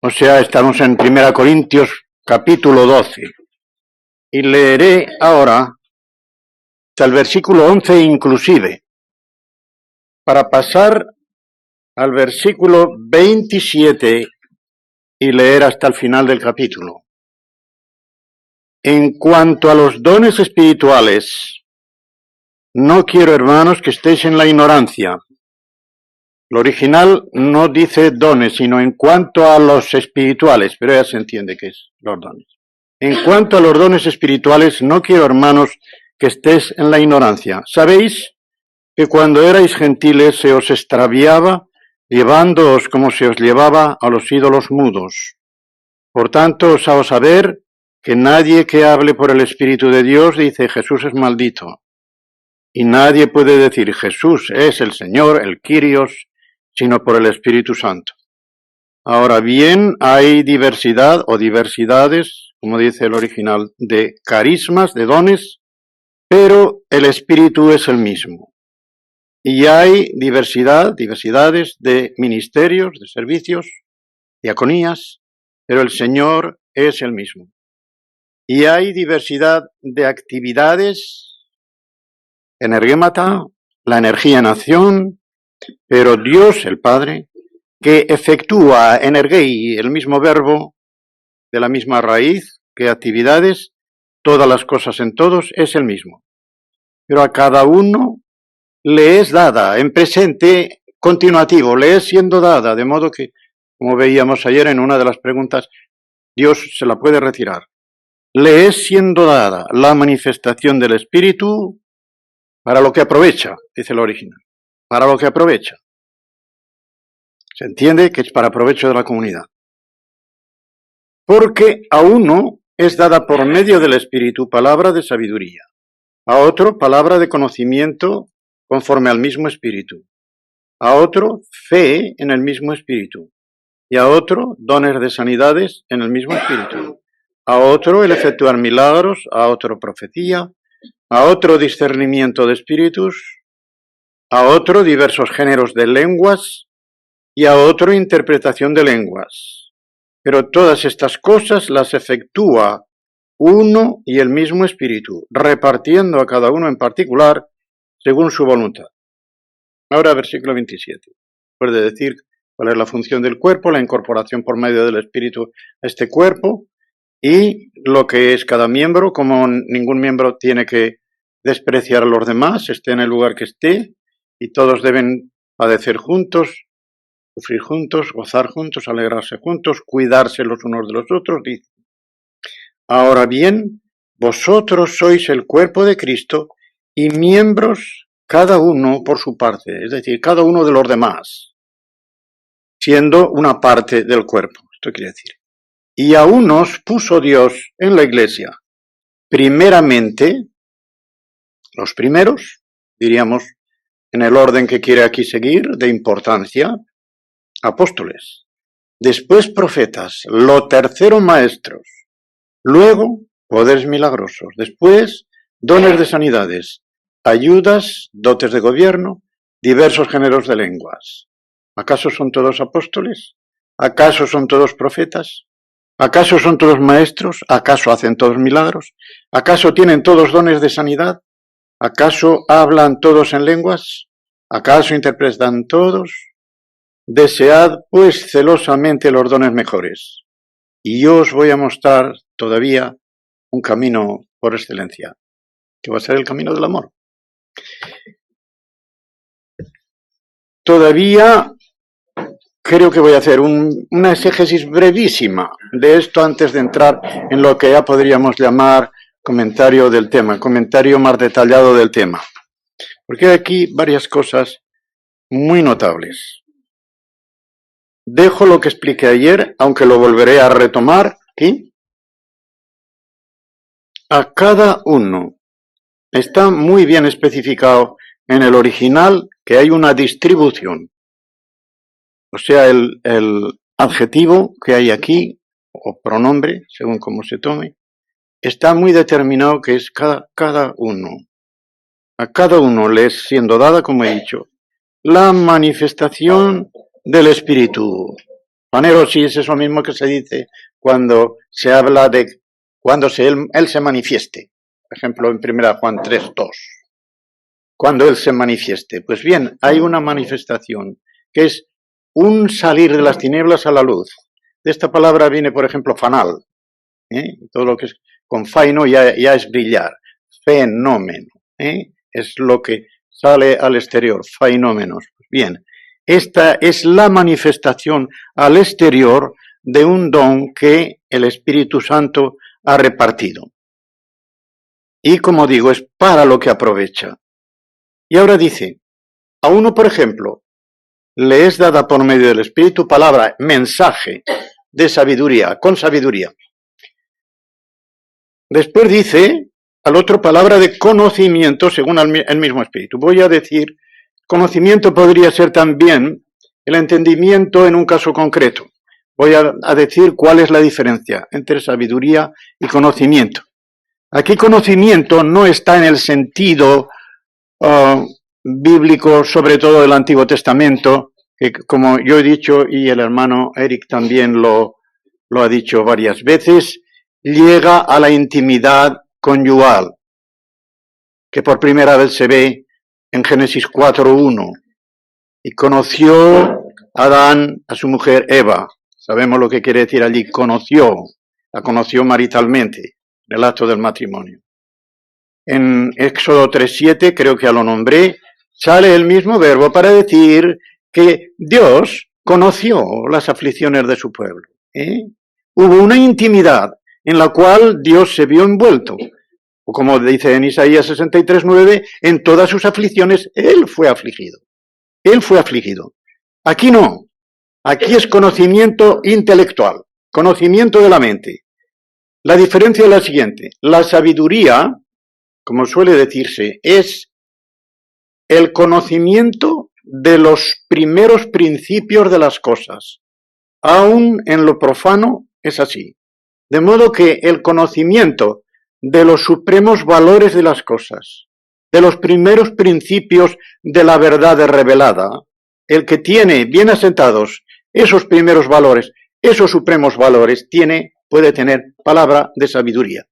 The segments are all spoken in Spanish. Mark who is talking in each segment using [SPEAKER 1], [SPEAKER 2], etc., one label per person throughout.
[SPEAKER 1] O sea, estamos en 1 Corintios capítulo 12. Y leeré ahora hasta el versículo 11 inclusive, para pasar al versículo 27 y leer hasta el final del capítulo. En cuanto a los dones espirituales, no quiero, hermanos, que estéis en la ignorancia. El original no dice dones, sino en cuanto a los espirituales, pero ya se entiende que es los dones. En cuanto a los dones espirituales, no quiero, hermanos, que estéis en la ignorancia. ¿Sabéis que cuando erais gentiles se os extraviaba, llevándoos como se os llevaba a los ídolos mudos? Por tanto, os hago saber que nadie que hable por el Espíritu de Dios dice Jesús es maldito. Y nadie puede decir Jesús es el Señor, el Kyrios, sino por el Espíritu Santo. Ahora bien, hay diversidad o diversidades, como dice el original, de carismas, de dones, pero el Espíritu es el mismo. Y hay diversidades de ministerios, de servicios, diaconías, pero el Señor es el mismo. Y hay diversidad de actividades, energémata, la energía en acción, pero Dios, el Padre, que efectúa energei, el mismo verbo, de la misma raíz que actividades, todas las cosas en todos, es el mismo. Pero a cada uno le es dada, en presente continuativo, le es siendo dada, de modo que, como veíamos ayer en una de las preguntas, Dios se la puede retirar. Le es siendo dada la manifestación del Espíritu para lo que aprovecha, dice el original, para lo que aprovecha. Se entiende que es para provecho de la comunidad. Porque a uno es dada por medio del Espíritu palabra de sabiduría, a otro palabra de conocimiento conforme al mismo Espíritu, a otro fe en el mismo Espíritu, y a otro dones de sanidades en el mismo Espíritu, a otro el efectuar milagros, a otro profecía, a otro discernimiento de espíritus, a otro diversos géneros de lenguas, y a otro interpretación de lenguas. Pero todas estas cosas las efectúa uno y el mismo Espíritu, repartiendo a cada uno en particular según su voluntad. Ahora versículo 27. Puede decir cuál es la función del cuerpo, la incorporación por medio del Espíritu a este cuerpo y lo que es cada miembro, como ningún miembro tiene que despreciar a los demás, esté en el lugar que esté, y todos deben padecer juntos, sufrir juntos, gozar juntos, alegrarse juntos, cuidarse los unos de los otros. Dice: ahora bien, vosotros sois el cuerpo de Cristo y miembros cada uno por su parte, es decir, cada uno de los demás, siendo una parte del cuerpo. Esto quiere decir. Y a unos puso Dios en la iglesia, primeramente, los primeros, diríamos, en el orden que quiere aquí seguir, de importancia, apóstoles, después profetas, lo tercero maestros, luego poderes milagrosos, después dones de sanidades, ayudas, dotes de gobierno, diversos géneros de lenguas. ¿Acaso son todos apóstoles? ¿Acaso son todos profetas? ¿Acaso son todos maestros? ¿Acaso hacen todos milagros? ¿Acaso tienen todos dones de sanidad? ¿Acaso hablan todos en lenguas? ¿Acaso interpretan todos? Desead, pues, celosamente los dones mejores, y yo os voy a mostrar todavía un camino por excelencia, que va a ser el camino del amor. Todavía creo que voy a hacer una exégesis brevísima de esto antes de entrar en lo que ya podríamos llamar comentario del tema, comentario más detallado del tema, porque hay aquí varias cosas muy notables. Dejo lo que expliqué ayer, aunque lo volveré a retomar aquí. A cada uno está muy bien especificado en el original que hay una distribución. O sea, el adjetivo que hay aquí, o pronombre, según como se tome, está muy determinado que es cada uno. A cada uno le es siendo dada, como he dicho, la manifestación del Espíritu. Fanerosis es lo mismo que se dice cuando se habla de cuando él se manifieste. Por ejemplo, en 1 Juan 3:2. Cuando él se manifieste. Pues bien, hay una manifestación que es un salir de las tinieblas a la luz. De esta palabra viene, por ejemplo, fanal. Todo lo que es con faino ya es brillar. Fenómeno. Es lo que sale al exterior. Fainómenos. Bien, esta es la manifestación al exterior de un don que el Espíritu Santo ha repartido. Y como digo, es para lo que aprovecha. Y ahora dice, a uno, por ejemplo, le es dada por medio del Espíritu palabra, mensaje de sabiduría, con sabiduría. Después dice al otro palabra de conocimiento según el mismo Espíritu. Voy a decir, conocimiento podría ser también el entendimiento en un caso concreto. Voy a decir cuál es la diferencia entre sabiduría y conocimiento. Aquí conocimiento no está en el sentido bíblico, sobre todo del Antiguo Testamento, que como yo he dicho y el hermano Eric también lo ha dicho varias veces, llega a la intimidad conyugal, que por primera vez se ve en Génesis 4:1. Y conoció Adán a su mujer Eva. Sabemos lo que quiere decir allí, la conoció maritalmente, en el acto del matrimonio. En Éxodo 3:7, creo que ya lo nombré, sale el mismo verbo para decir que Dios conoció las aflicciones de su pueblo. Hubo una intimidad en la cual Dios se vio envuelto. O como dice en Isaías 63:9, en todas sus aflicciones Él fue afligido. Él fue afligido. Aquí no. Aquí es conocimiento intelectual, conocimiento de la mente. La diferencia es la siguiente. La sabiduría, como suele decirse, es el conocimiento de los primeros principios de las cosas. Aún en lo profano es así. De modo que el conocimiento de los supremos valores de las cosas, de los primeros principios de la verdad revelada, el que tiene bien asentados esos primeros valores, esos supremos valores, puede tener palabra de sabiduría.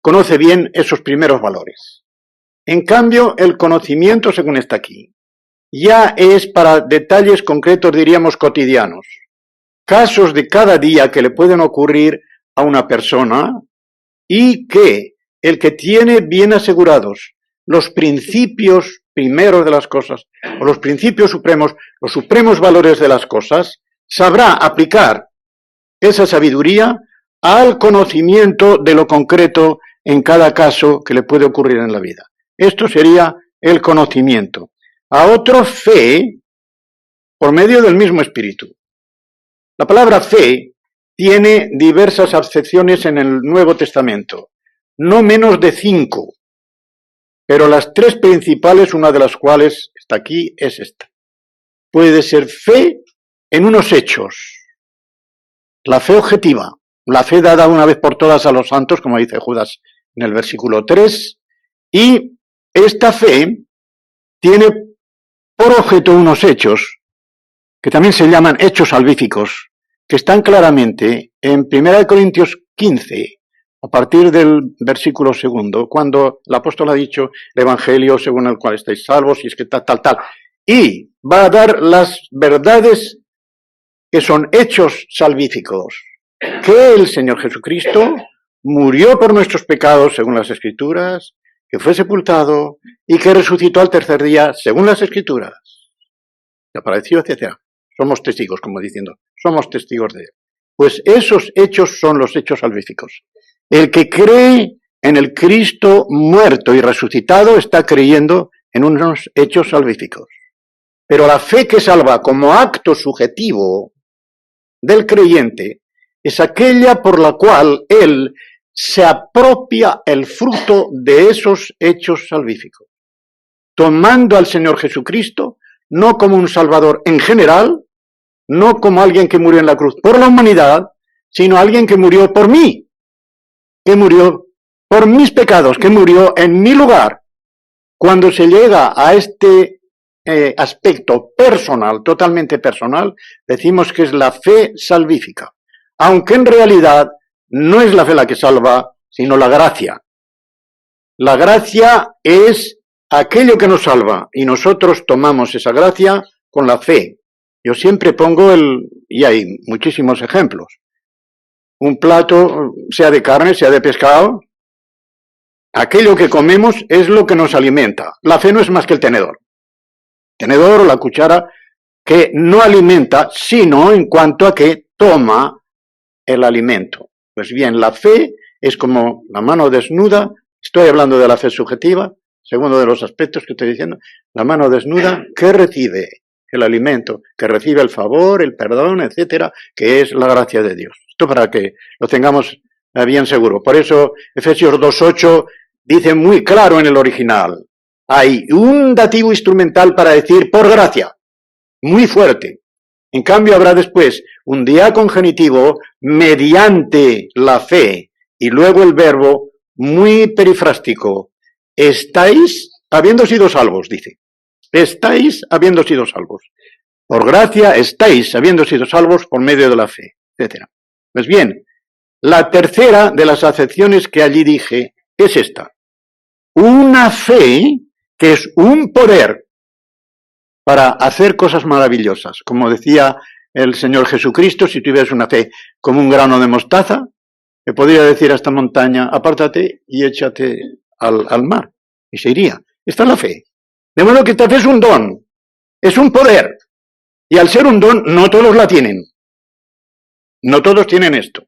[SPEAKER 1] Conoce bien esos primeros valores. En cambio, el conocimiento, según está aquí, ya es para detalles concretos, diríamos, cotidianos. Casos de cada día que le pueden ocurrir a una persona y que el que tiene bien asegurados los principios primeros de las cosas, o los principios supremos, los supremos valores de las cosas, sabrá aplicar esa sabiduría al conocimiento de lo concreto en cada caso que le puede ocurrir en la vida. Esto sería el conocimiento. A otro, fe, por medio del mismo Espíritu. La palabra fe tiene diversas acepciones en el Nuevo Testamento, no menos de 5, pero las 3 principales, una de las cuales está aquí, es esta. Puede ser fe en unos hechos, la fe objetiva, la fe dada una vez por todas a los santos, como dice Judas en el versículo 3, y esta fe tiene por objeto unos hechos que también se llaman hechos salvíficos, que están claramente en 1 Corintios 15, a partir del versículo 2, cuando el apóstol ha dicho el evangelio según el cual estáis salvos, y es que tal. Y va a dar las verdades que son hechos salvíficos, que el Señor Jesucristo murió por nuestros pecados según las Escrituras, que fue sepultado y que resucitó al tercer día según las Escrituras, que apareció, etc. Somos testigos, como diciendo, somos testigos de él. Pues esos hechos son los hechos salvíficos. El que cree en el Cristo muerto y resucitado está creyendo en unos hechos salvíficos. Pero la fe que salva como acto subjetivo del creyente es aquella por la cual él se apropia el fruto de esos hechos salvíficos, tomando al Señor Jesucristo no como un Salvador en general, no como alguien que murió en la cruz por la humanidad, sino alguien que murió por mí, que murió por mis pecados, que murió en mi lugar. Cuando se llega a este aspecto personal, totalmente personal, decimos que es la fe salvífica, aunque en realidad no es la fe la que salva, sino la gracia. La gracia es aquello que nos salva y nosotros tomamos esa gracia con la fe. Yo siempre pongo y hay muchísimos ejemplos. Un plato, sea de carne, sea de pescado, aquello que comemos es lo que nos alimenta. La fe no es más que el tenedor. Tenedor o la cuchara que no alimenta, sino en cuanto a que toma el alimento. Pues bien, la fe es como la mano desnuda. Estoy hablando de la fe subjetiva, segundo de los aspectos que estoy diciendo, la mano desnuda que recibe el alimento, que recibe el favor, el perdón, etcétera, que es la gracia de Dios. Esto para que lo tengamos bien seguro. Por eso Efesios 2:8 dice muy claro en el original, hay un dativo instrumental para decir por gracia, muy fuerte. En cambio habrá después un diacongenitivo mediante la fe y luego el verbo muy perifrástico. Estáis habiendo sido salvos, dice. Estáis habiendo sido salvos. Por gracia estáis habiendo sido salvos por medio de la fe, etc. Pues bien, la tercera de las acepciones que allí dije es esta. Una fe que es un poder para hacer cosas maravillosas. Como decía el Señor Jesucristo, si tuvieras una fe como un grano de mostaza, le podría decir a esta montaña, apártate y échate al mar, y se iría. Esta es la fe. De modo que esta fe es un don, es un poder, y al ser un don, no todos la tienen. No todos tienen esto.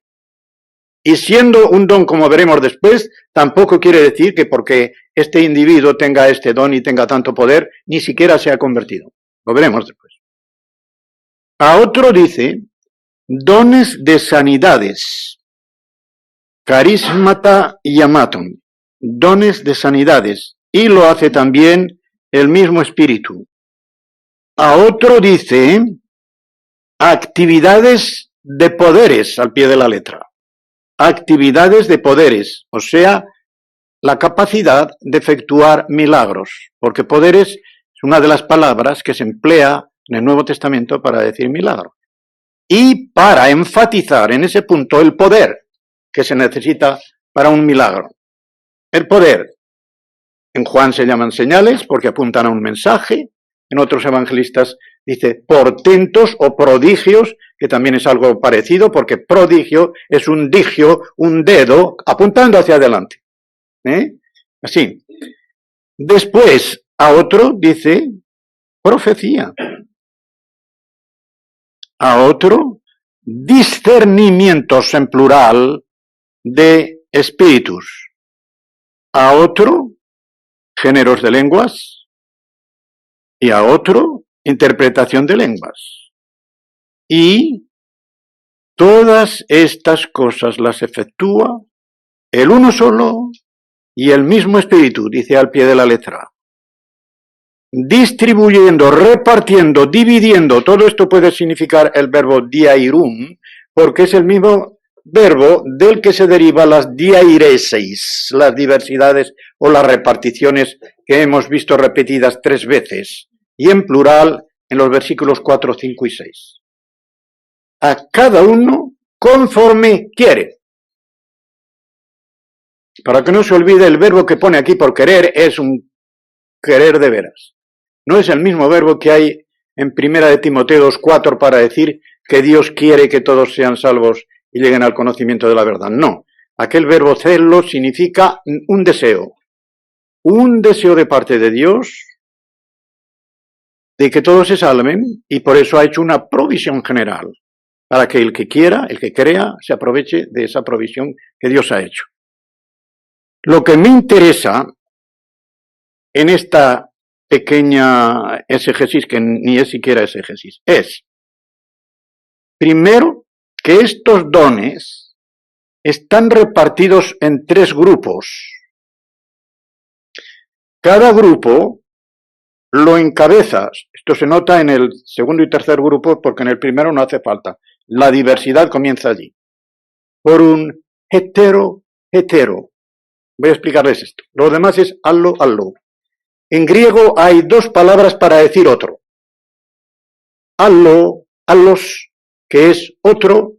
[SPEAKER 1] Y siendo un don, como veremos después, tampoco quiere decir que porque este individuo tenga este don y tenga tanto poder, ni siquiera se ha convertido. Lo veremos después. A otro dice, dones de sanidades, carismata llamaton, dones de sanidades, y lo hace también el mismo espíritu. A otro dice, actividades de poderes, al pie de la letra. Actividades de poderes, o sea, la capacidad de efectuar milagros, porque poderes es una de las palabras que se emplea en el Nuevo Testamento para decir milagros. Y para enfatizar en ese punto el poder que se necesita para un milagro. El poder, en Juan se llaman señales porque apuntan a un mensaje, en otros evangelistas dice portentos o prodigios, que también es algo parecido, porque prodigio es un digio, un dedo, apuntando hacia adelante. Así. Después, a otro dice profecía. A otro, discernimientos en plural de espíritus. A otro, géneros de lenguas. Y a otro, interpretación de lenguas. Y todas estas cosas las efectúa el uno solo y el mismo espíritu, dice al pie de la letra. Distribuyendo, repartiendo, dividiendo, todo esto puede significar el verbo diairun, porque es el mismo verbo del que se deriva las diaireseis, las diversidades o las reparticiones que hemos visto repetidas 3 veces, y en plural en los versículos 4, 5 y 6. A cada uno conforme quiere. Para que no se olvide, el verbo que pone aquí por querer es un querer de veras. No es el mismo verbo que hay en 1 de Timoteo 2:4 para decir que Dios quiere que todos sean salvos y lleguen al conocimiento de la verdad. No, aquel verbo celo significa un deseo de parte de Dios de que todos se salven, y por eso ha hecho una provisión general, para que el que quiera, el que crea, se aproveche de esa provisión que Dios ha hecho. Lo que me interesa en esta pequeña exégesis, que ni es siquiera exégesis, es, primero, que estos dones están repartidos en 3 grupos. Cada grupo lo encabeza, esto se nota en el segundo y tercer grupo porque en el primero no hace falta, la diversidad comienza allí, por un hetero. Voy a explicarles esto. Lo demás es allo. En griego hay dos palabras para decir otro. Allos, que es otro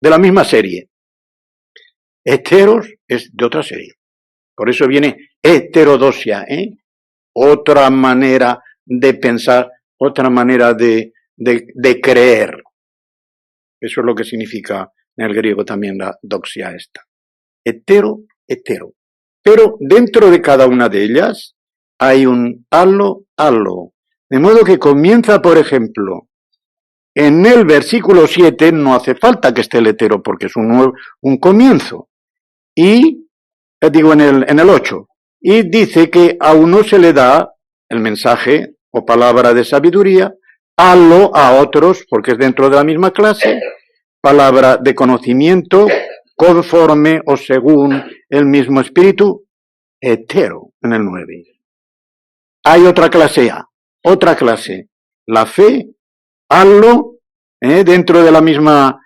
[SPEAKER 1] de la misma serie. Heteros es de otra serie. Por eso viene heterodoxia, otra manera de pensar, otra manera de creer. Eso es lo que significa en el griego también la doxia esta. Hetero. Pero dentro de cada una de ellas hay un allo. De modo que comienza, por ejemplo, en el versículo 7, no hace falta que esté el hetero porque es un comienzo. Y, digo, en el 8, y dice que a uno se le da el mensaje o palabra de sabiduría, allo a otros, porque es dentro de la misma clase, palabra de conocimiento, conforme o según el mismo espíritu, hetero, en el 9. Hay otra clase A, otra clase, la fe, allo, dentro de la misma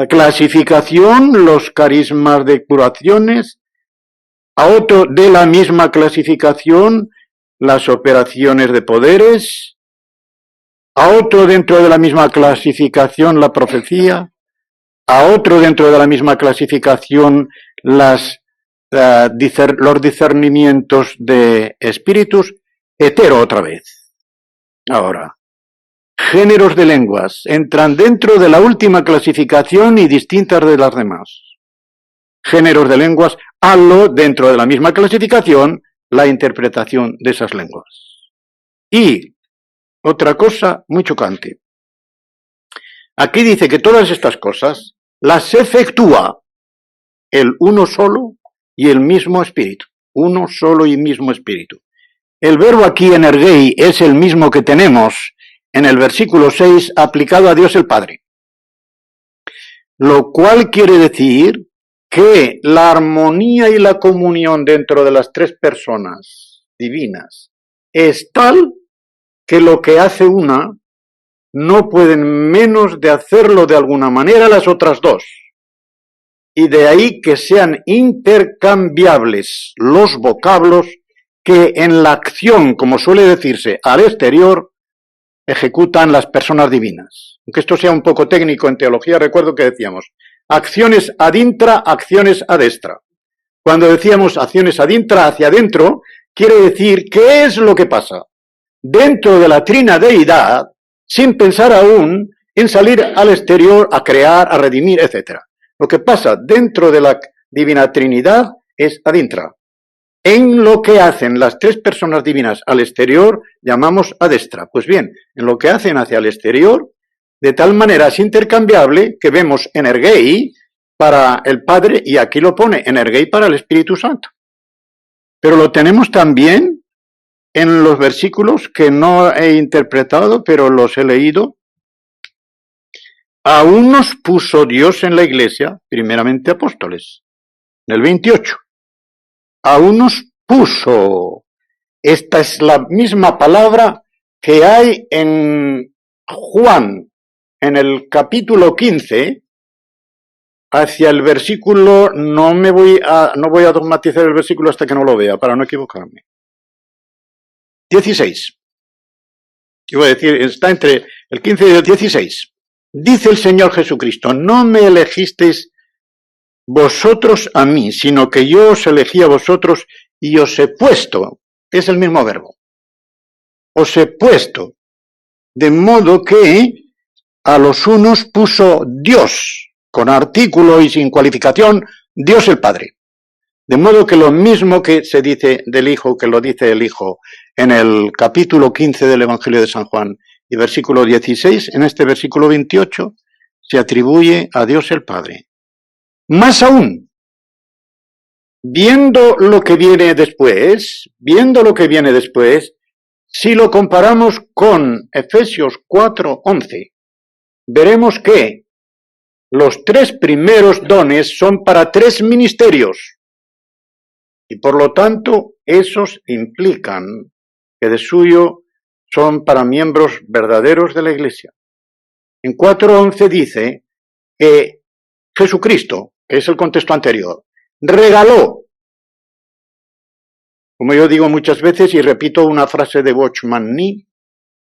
[SPEAKER 1] clasificación, los carismas de curaciones, a otro de la misma clasificación, las operaciones de poderes, a otro dentro de la misma clasificación, la profecía, a otro dentro de la misma clasificación, los discernimientos de espíritus, hetero otra vez. Ahora, géneros de lenguas entran dentro de la última clasificación y distintas de las demás. Géneros de lenguas, allo dentro de la misma clasificación, la interpretación de esas lenguas. Y otra cosa muy chocante. Aquí dice que todas estas cosas las efectúa el uno solo y el mismo espíritu. Uno solo y mismo espíritu. El verbo aquí energei es el mismo que tenemos en el versículo 6 aplicado a Dios el Padre. Lo cual quiere decir que la armonía y la comunión dentro de las tres personas divinas es tal que lo que hace una no pueden menos de hacerlo de alguna manera las otras dos. Y de ahí que sean intercambiables los vocablos que en la acción, como suele decirse, al exterior, ejecutan las personas divinas. Aunque esto sea un poco técnico en teología, recuerdo que decíamos acciones ad intra, acciones ad extra. Cuando decíamos acciones ad intra, hacia adentro, quiere decir qué es lo que pasa dentro de la trina deidad, sin pensar aún en salir al exterior a crear, a redimir, etc. Lo que pasa dentro de la divina Trinidad es ad intra. En lo que hacen las tres personas divinas al exterior, llamamos ad extra. Pues bien, en lo que hacen hacia el exterior, de tal manera es intercambiable que vemos energei para el Padre y aquí lo pone energei para el Espíritu Santo. Pero lo tenemos también en los versículos que no he interpretado, pero los he leído. A unos puso Dios en la iglesia, primeramente apóstoles, en el 28. A unos puso. Esta es la misma palabra que hay en Juan, en el capítulo 15, hacia el versículo, no voy a dogmatizar el versículo hasta que no lo vea, para no equivocarme. 16. Iba a decir, está entre el 15 y el 16. Dice el Señor Jesucristo, no me elegisteis vosotros a mí, sino que yo os elegí a vosotros y os he puesto, es el mismo verbo, os he puesto, de modo que a los unos puso Dios, con artículo y sin cualificación, Dios el Padre. De modo que lo mismo que se dice del Hijo, que lo dice el Hijo en el capítulo 15 del Evangelio de San Juan y versículo 16, en este versículo 28, se atribuye a Dios el Padre. Más aún, viendo lo que viene después, si lo comparamos con Efesios 4:11, veremos que los tres primeros dones son para tres ministerios y por lo tanto esos implican que de suyo son para miembros verdaderos de la Iglesia. En 4:11 dice que Jesucristo, que es el contexto anterior, regaló Como yo digo muchas veces y repito una frase de Watchman Nee,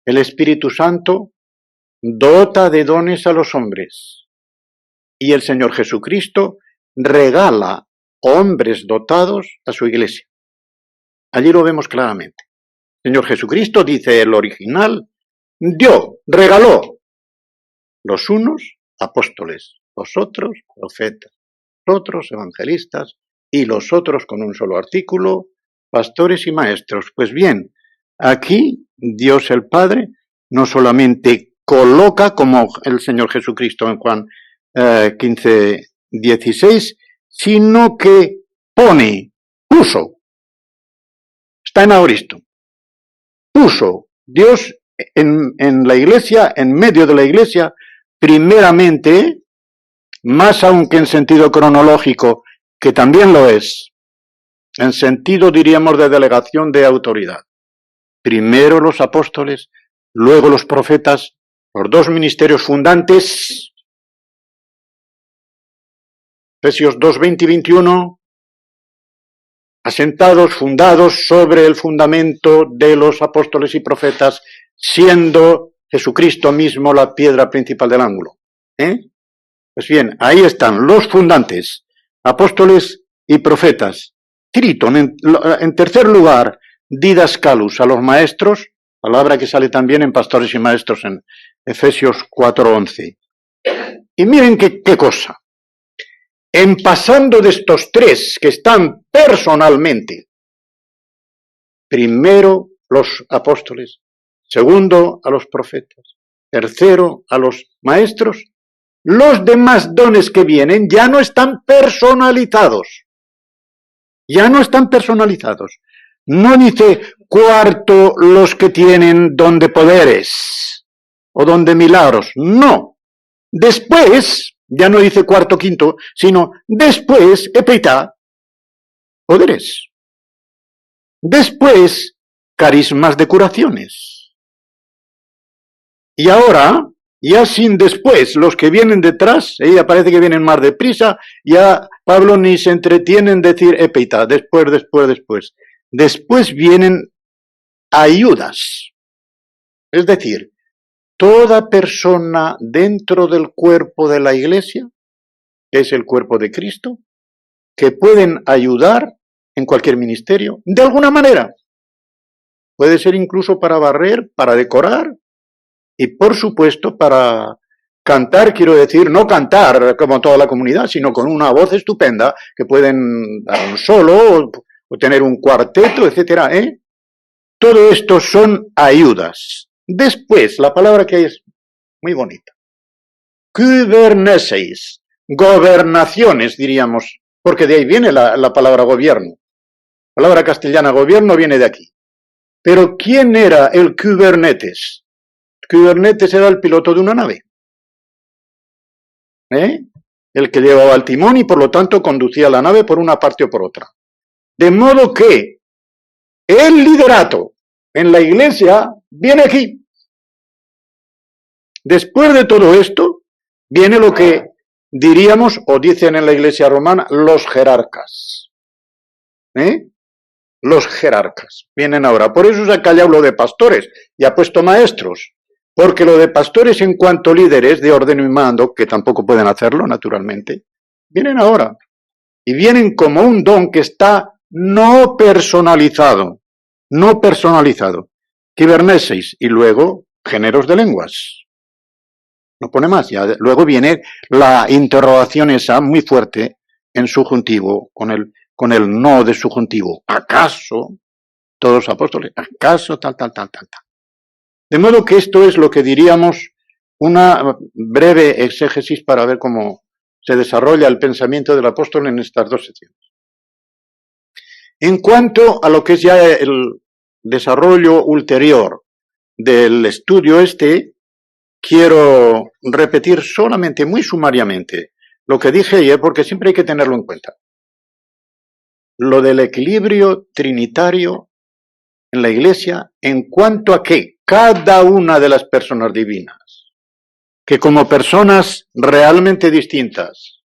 [SPEAKER 1] el Espíritu Santo dota de dones a los hombres y el Señor Jesucristo regala hombres dotados a su iglesia. Allí lo vemos claramente. El Señor Jesucristo, dice el original, dio, regaló, los unos apóstoles, los otros profetas, los otros evangelistas y los otros, con un solo artículo, pastores y maestros. Pues bien, aquí Dios el Padre no solamente coloca, como el Señor Jesucristo en Juan 15:16, sino que pone, puso, está en aoristo, puso Dios en la iglesia, en medio de la iglesia, primeramente, más aún que en sentido cronológico, que también lo es, en sentido, diríamos, de delegación de autoridad. Primero los apóstoles, luego los profetas, los dos ministerios fundantes, Efesios 2, 20 y 21, asentados, fundados sobre el fundamento de los apóstoles y profetas, siendo Jesucristo mismo la piedra principal del ángulo. Pues bien, ahí están los fundantes, apóstoles y profetas. Tríton, en tercer lugar, didascalus, a los maestros, palabra que sale también en pastores y maestros en Efesios 4:11. Y miren qué cosa. En pasando de estos tres que están personalmente, primero los apóstoles, segundo a los profetas, tercero a los maestros, los demás dones que vienen ya no están personalizados. Ya no están personalizados. No dice cuarto los que tienen don de poderes o don de milagros. No. Después, ya no dice cuarto, quinto, sino después, epeitá, poderes. Después, carismas de curaciones. Y ahora, ya sin después, los que vienen detrás, ella parece que vienen más deprisa, ya Pablo ni se entretiene en decir epeitá, después. Después vienen ayudas. Es decir, toda persona dentro del cuerpo de la iglesia, que es el cuerpo de Cristo, que pueden ayudar en cualquier ministerio, de alguna manera. Puede ser incluso para barrer, para decorar y, por supuesto, para cantar, quiero decir, no cantar como toda la comunidad, sino con una voz estupenda, que pueden dar un solo o tener un cuarteto, etcétera, Todo esto son ayudas. Después, la palabra que hay es muy bonita. Kyberneseis, gobernaciones, diríamos, porque de ahí viene la palabra gobierno. La palabra castellana gobierno viene de aquí. Pero ¿quién era el Kubernetes? Kubernetes era el piloto de una nave. El que llevaba el timón y por lo tanto conducía la nave por una parte o por otra. De modo que el liderato en la iglesia viene aquí. Después de todo esto, viene lo que diríamos, o dicen en la iglesia romana, los jerarcas. Los jerarcas vienen ahora. Por eso acá ya hablo de pastores y ha puesto maestros. Porque lo de pastores en cuanto líderes de orden y mando, que tampoco pueden hacerlo naturalmente, vienen ahora. Y vienen como un don que está no personalizado. No personalizado. Kibernesis y luego géneros de lenguas. No pone más. Ya luego viene la interrogación esa muy fuerte en subjuntivo, con el no de subjuntivo. ¿Acaso todos los apóstoles? ¿Acaso tal? De modo que esto es lo que diríamos una breve exégesis para ver cómo se desarrolla el pensamiento del apóstol en estas dos secciones. En cuanto a lo que es ya el desarrollo ulterior del estudio quiero repetir solamente muy sumariamente lo que dije ayer porque siempre hay que tenerlo en cuenta. Lo del equilibrio trinitario en la iglesia en cuanto a que cada una de las personas divinas, que como personas realmente distintas,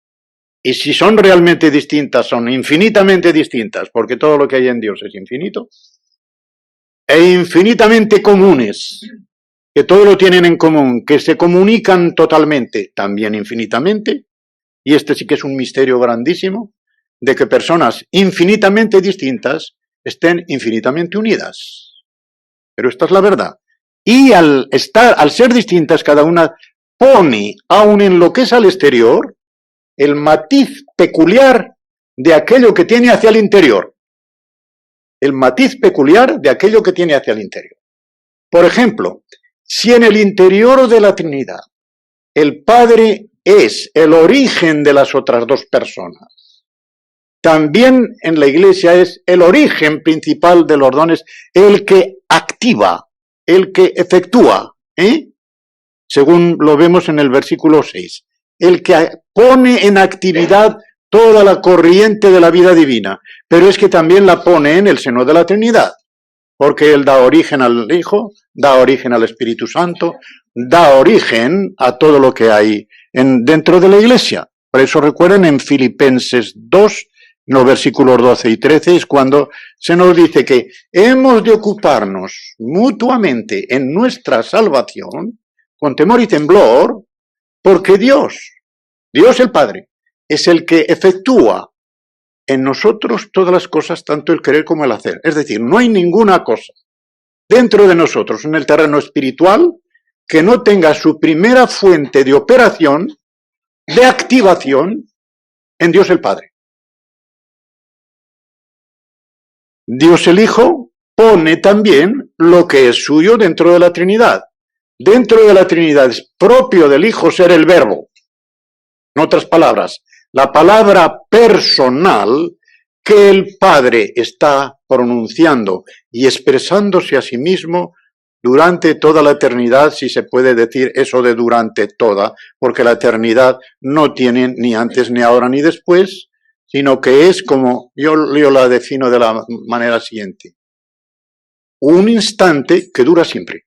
[SPEAKER 1] Y si son realmente distintas, son infinitamente distintas, porque todo lo que hay en Dios es infinito, e infinitamente comunes, que todo lo tienen en común, que se comunican totalmente, también infinitamente, y este sí que es un misterio grandísimo, de que personas infinitamente distintas estén infinitamente unidas. Pero esta es la verdad. Y al ser distintas, cada una pone, aun en lo que es al exterior, el matiz peculiar de aquello que tiene hacia el interior. El matiz peculiar de aquello que tiene hacia el interior. Por ejemplo, si en el interior de la Trinidad el Padre es el origen de las otras dos personas, también en la Iglesia es el origen principal de los dones, el que activa, el que efectúa, según lo vemos en el versículo 6, el que pone en actividad toda la corriente de la vida divina, pero es que también la pone en el seno de la Trinidad, porque Él da origen al Hijo, da origen al Espíritu Santo, da origen a todo lo que hay dentro de la Iglesia. Por eso recuerden en Filipenses 2, los versículos 12 y 13, es cuando se nos dice que hemos de ocuparnos mutuamente en nuestra salvación, con temor y temblor, porque Dios el Padre, es el que efectúa en nosotros todas las cosas, tanto el querer como el hacer. Es decir, no hay ninguna cosa dentro de nosotros, en el terreno espiritual, que no tenga su primera fuente de operación, de activación, en Dios el Padre. Dios el Hijo pone también lo que es suyo dentro de la Trinidad. Dentro de la Trinidad es propio del Hijo ser el Verbo. En otras palabras, la palabra personal que el Padre está pronunciando y expresándose a sí mismo durante toda la eternidad, si se puede decir eso de durante toda, porque la eternidad no tiene ni antes, ni ahora, ni después, sino que es como, yo la defino de la manera siguiente, un instante que dura siempre.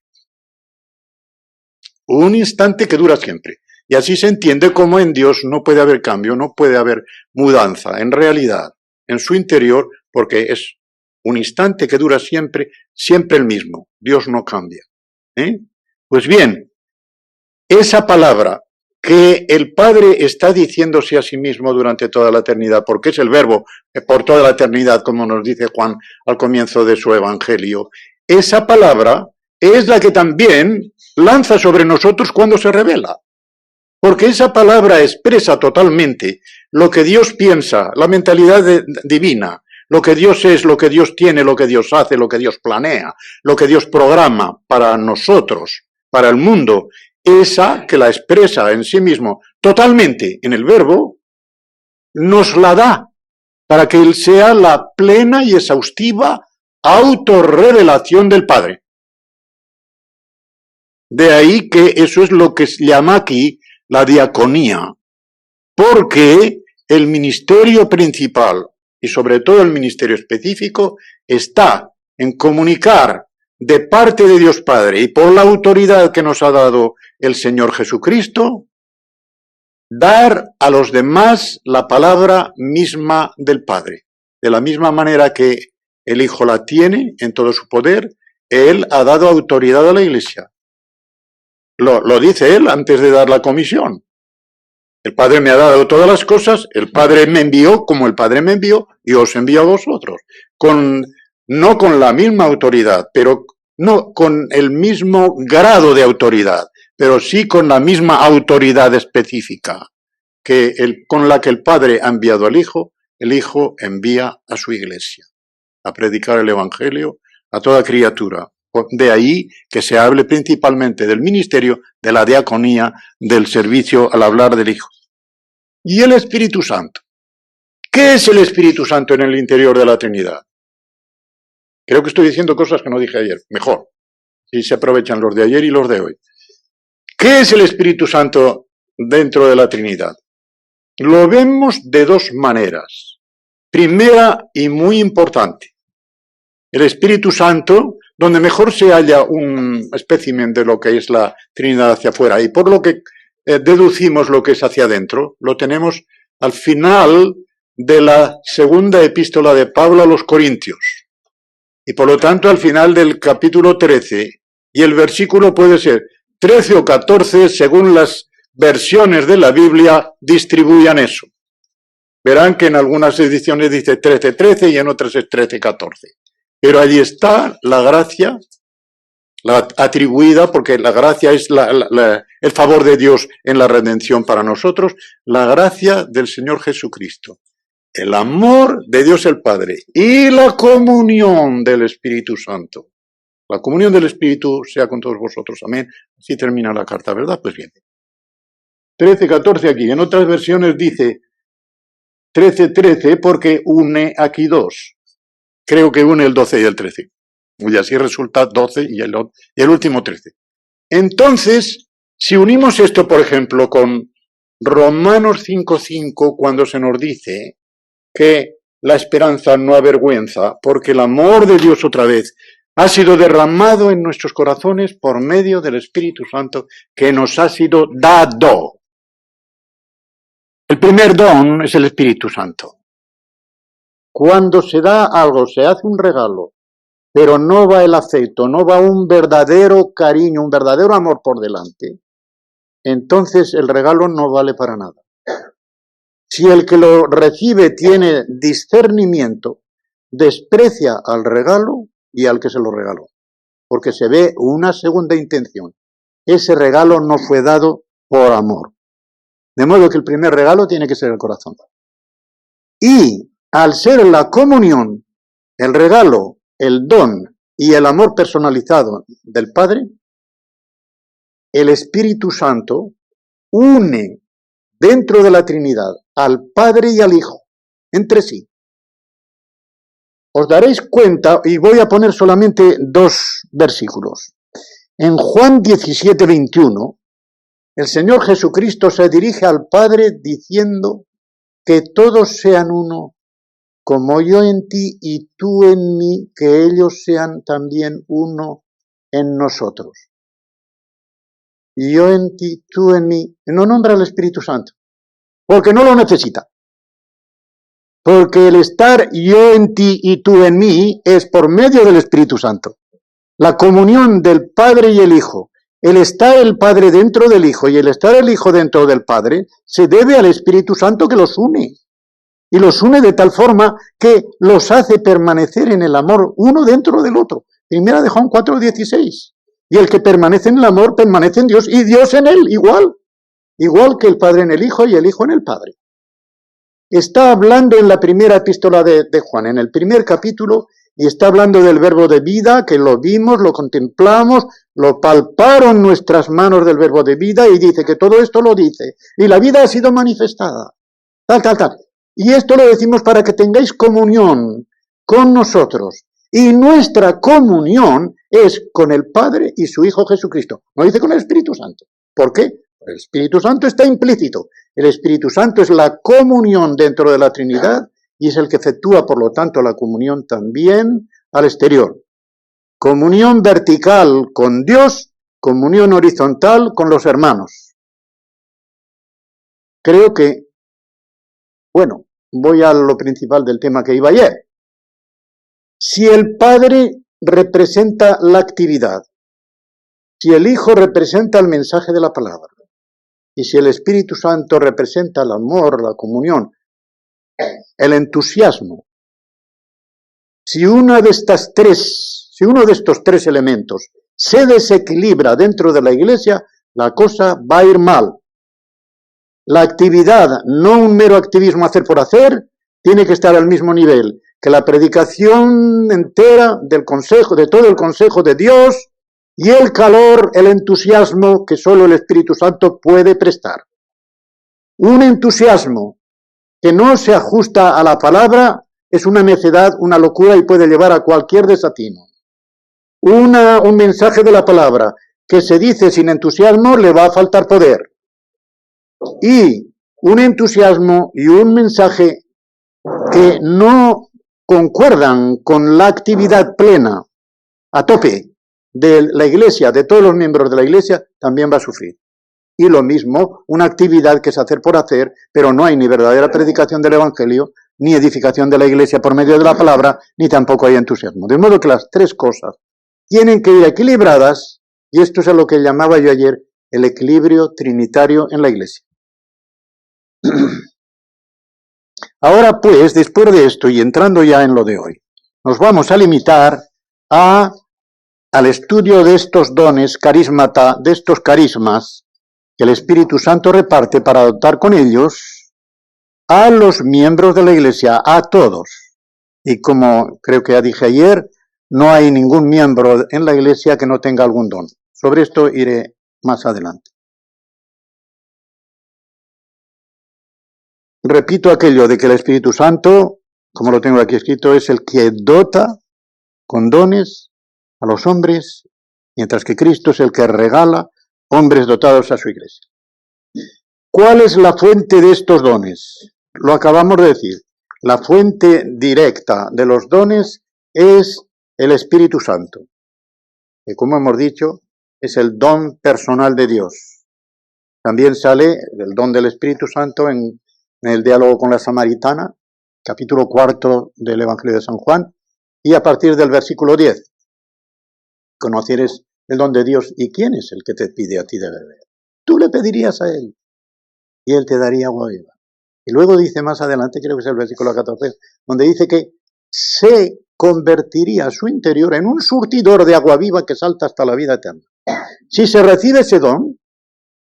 [SPEAKER 1] Un instante que dura siempre. Y así se entiende cómo en Dios no puede haber cambio, no puede haber mudanza, en realidad, en su interior, porque es un instante que dura siempre, siempre el mismo. Dios no cambia. Pues bien, esa palabra que el Padre está diciéndose a sí mismo durante toda la eternidad, porque es el Verbo por toda la eternidad, como nos dice Juan al comienzo de su Evangelio, esa palabra es la que también lanza sobre nosotros cuando se revela. Porque esa palabra expresa totalmente lo que Dios piensa, la mentalidad divina, lo que Dios es, lo que Dios tiene, lo que Dios hace, lo que Dios planea, lo que Dios programa para nosotros, para el mundo. Esa que la expresa en sí mismo totalmente en el Verbo, nos la da para que Él sea la plena y exhaustiva autorrevelación del Padre. De ahí que eso es lo que se llama aquí la diaconía, porque el ministerio principal y sobre todo el ministerio específico está en comunicar de parte de Dios Padre y por la autoridad que nos ha dado el Señor Jesucristo, dar a los demás la palabra misma del Padre. De la misma manera que el Hijo la tiene en todo su poder, Él ha dado autoridad a la Iglesia. Lo dice Él antes de dar la comisión. El Padre me ha dado todas las cosas, el Padre me envió como el Padre me envió y os envío a vosotros. No con la misma autoridad, pero no con el mismo grado de autoridad, pero sí con la misma autoridad específica con la que el Padre ha enviado al Hijo, el Hijo envía a su Iglesia, a predicar el Evangelio a toda criatura. De ahí que se hable principalmente del ministerio, de la diaconía, del servicio al hablar del Hijo. Y el Espíritu Santo. ¿Qué es el Espíritu Santo en el interior de la Trinidad? Creo que estoy diciendo cosas que no dije ayer. Mejor, si se aprovechan los de ayer y los de hoy. ¿Qué es el Espíritu Santo dentro de la Trinidad? Lo vemos de dos maneras. Primera y muy importante. El Espíritu Santo, donde mejor se halla un espécimen de lo que es la Trinidad hacia afuera y por lo que deducimos lo que es hacia adentro, lo tenemos al final de la segunda epístola de Pablo a los Corintios. Y por lo tanto al final del capítulo 13. Y el versículo puede ser 13 o 14 según las versiones de la Biblia distribuyan eso. Verán que en algunas ediciones dice 13:13 y en otras es 13:14. Pero allí está la gracia la atribuida, porque la gracia es el favor de Dios en la redención para nosotros, la gracia del Señor Jesucristo, el amor de Dios el Padre y la comunión del Espíritu Santo. La comunión del Espíritu sea con todos vosotros. Amén. Así termina la carta, ¿verdad? Pues bien. 13:14 aquí. En otras versiones dice 13:13 porque une aquí dos. Creo que une el 12 y el 13. Y así resulta 12 y el último 13. Entonces, si unimos esto, por ejemplo, con Romanos 5:5, cuando se nos dice que la esperanza no avergüenza, porque el amor de Dios otra vez ha sido derramado en nuestros corazones por medio del Espíritu Santo que nos ha sido dado. El primer don es el Espíritu Santo. Cuando se da algo, se hace un regalo, pero no va el afecto, no va un verdadero cariño, un verdadero amor por delante, entonces el regalo no vale para nada. Si el que lo recibe tiene discernimiento, desprecia al regalo y al que se lo regaló, porque se ve una segunda intención. Ese regalo no fue dado por amor. De modo que el primer regalo tiene que ser el corazón. Y al ser la comunión, el regalo, el don y el amor personalizado del Padre, el Espíritu Santo une dentro de la Trinidad al Padre y al Hijo entre sí. Os daréis cuenta, y voy a poner solamente 2 versículos. En Juan 17:21, el Señor Jesucristo se dirige al Padre diciendo que todos sean uno, como yo en ti y tú en mí, que ellos sean también uno en nosotros. Y yo en ti, tú en mí. No nombra al Espíritu Santo, porque no lo necesita. Porque el estar yo en ti y tú en mí es por medio del Espíritu Santo. La comunión del Padre y el Hijo, el estar el Padre dentro del Hijo y el estar el Hijo dentro del Padre, se debe al Espíritu Santo que los une. Y los une de tal forma que los hace permanecer en el amor uno dentro del otro. Primera de Juan 4:16. Y el que permanece en el amor permanece en Dios y Dios en él, igual. Igual que el Padre en el Hijo y el Hijo en el Padre. Está hablando en la primera epístola de Juan, en el primer capítulo, y está hablando del verbo de vida, que lo vimos, lo contemplamos, lo palparon nuestras manos del verbo de vida, y dice que todo esto lo dice. Y la vida ha sido manifestada. Tal. Y esto lo decimos para que tengáis comunión con nosotros. Y nuestra comunión es con el Padre y su Hijo Jesucristo. No dice con el Espíritu Santo. ¿Por qué? El Espíritu Santo está implícito. El Espíritu Santo es la comunión dentro de la Trinidad y es el que efectúa, por lo tanto, la comunión también al exterior. Comunión vertical con Dios, comunión horizontal con los hermanos. Creo que, bueno, voy a lo principal del tema que iba ayer. Si el Padre representa la actividad, si el Hijo representa el mensaje de la palabra, y si el Espíritu Santo representa el amor, la comunión, el entusiasmo, si uno de estos 3 elementos se desequilibra dentro de la Iglesia, la cosa va a ir mal. La actividad, no un mero activismo hacer por hacer, tiene que estar al mismo nivel que la predicación entera del consejo, de todo el consejo de Dios, y el calor, el entusiasmo que solo el Espíritu Santo puede prestar. Un entusiasmo que no se ajusta a la palabra es una necedad, una locura y puede llevar a cualquier desatino. Un mensaje de la palabra que se dice sin entusiasmo le va a faltar poder. Y un entusiasmo y un mensaje que no concuerdan con la actividad plena, a tope, de la Iglesia, de todos los miembros de la Iglesia, también va a sufrir. Y lo mismo, una actividad que es hacer por hacer, pero no hay ni verdadera predicación del Evangelio, ni edificación de la Iglesia por medio de la palabra, ni tampoco hay entusiasmo. De modo que las tres cosas tienen que ir equilibradas, y esto es a lo que llamaba yo ayer el equilibrio trinitario en la Iglesia. Ahora pues, después de esto y entrando ya en lo de hoy, nos vamos a limitar al estudio de estos dones, carismata, de estos carismas que el Espíritu Santo reparte para adoptar con ellos a los miembros de la Iglesia, a todos. Y como creo que ya dije ayer, no hay ningún miembro en la Iglesia que no tenga algún don. Sobre esto iré más adelante. Repito aquello de que el Espíritu Santo, como lo tengo aquí escrito, es el que dota con dones a los hombres, mientras que Cristo es el que regala hombres dotados a su Iglesia. ¿Cuál es la fuente de estos dones? Lo acabamos de decir. La fuente directa de los dones es el Espíritu Santo, que como hemos dicho, es el don personal de Dios. También sale el don del Espíritu Santo en el diálogo con la samaritana, capítulo 4 del Evangelio de San Juan, y a partir del versículo 10. Conocieres el don de Dios, ¿y quién es el que te pide a ti de beber? Tú le pedirías a él, y él te daría agua viva. Y luego dice más adelante, creo que es el versículo 14, donde dice que se convertiría su interior en un surtidor de agua viva que salta hasta la vida eterna. Si se recibe ese don,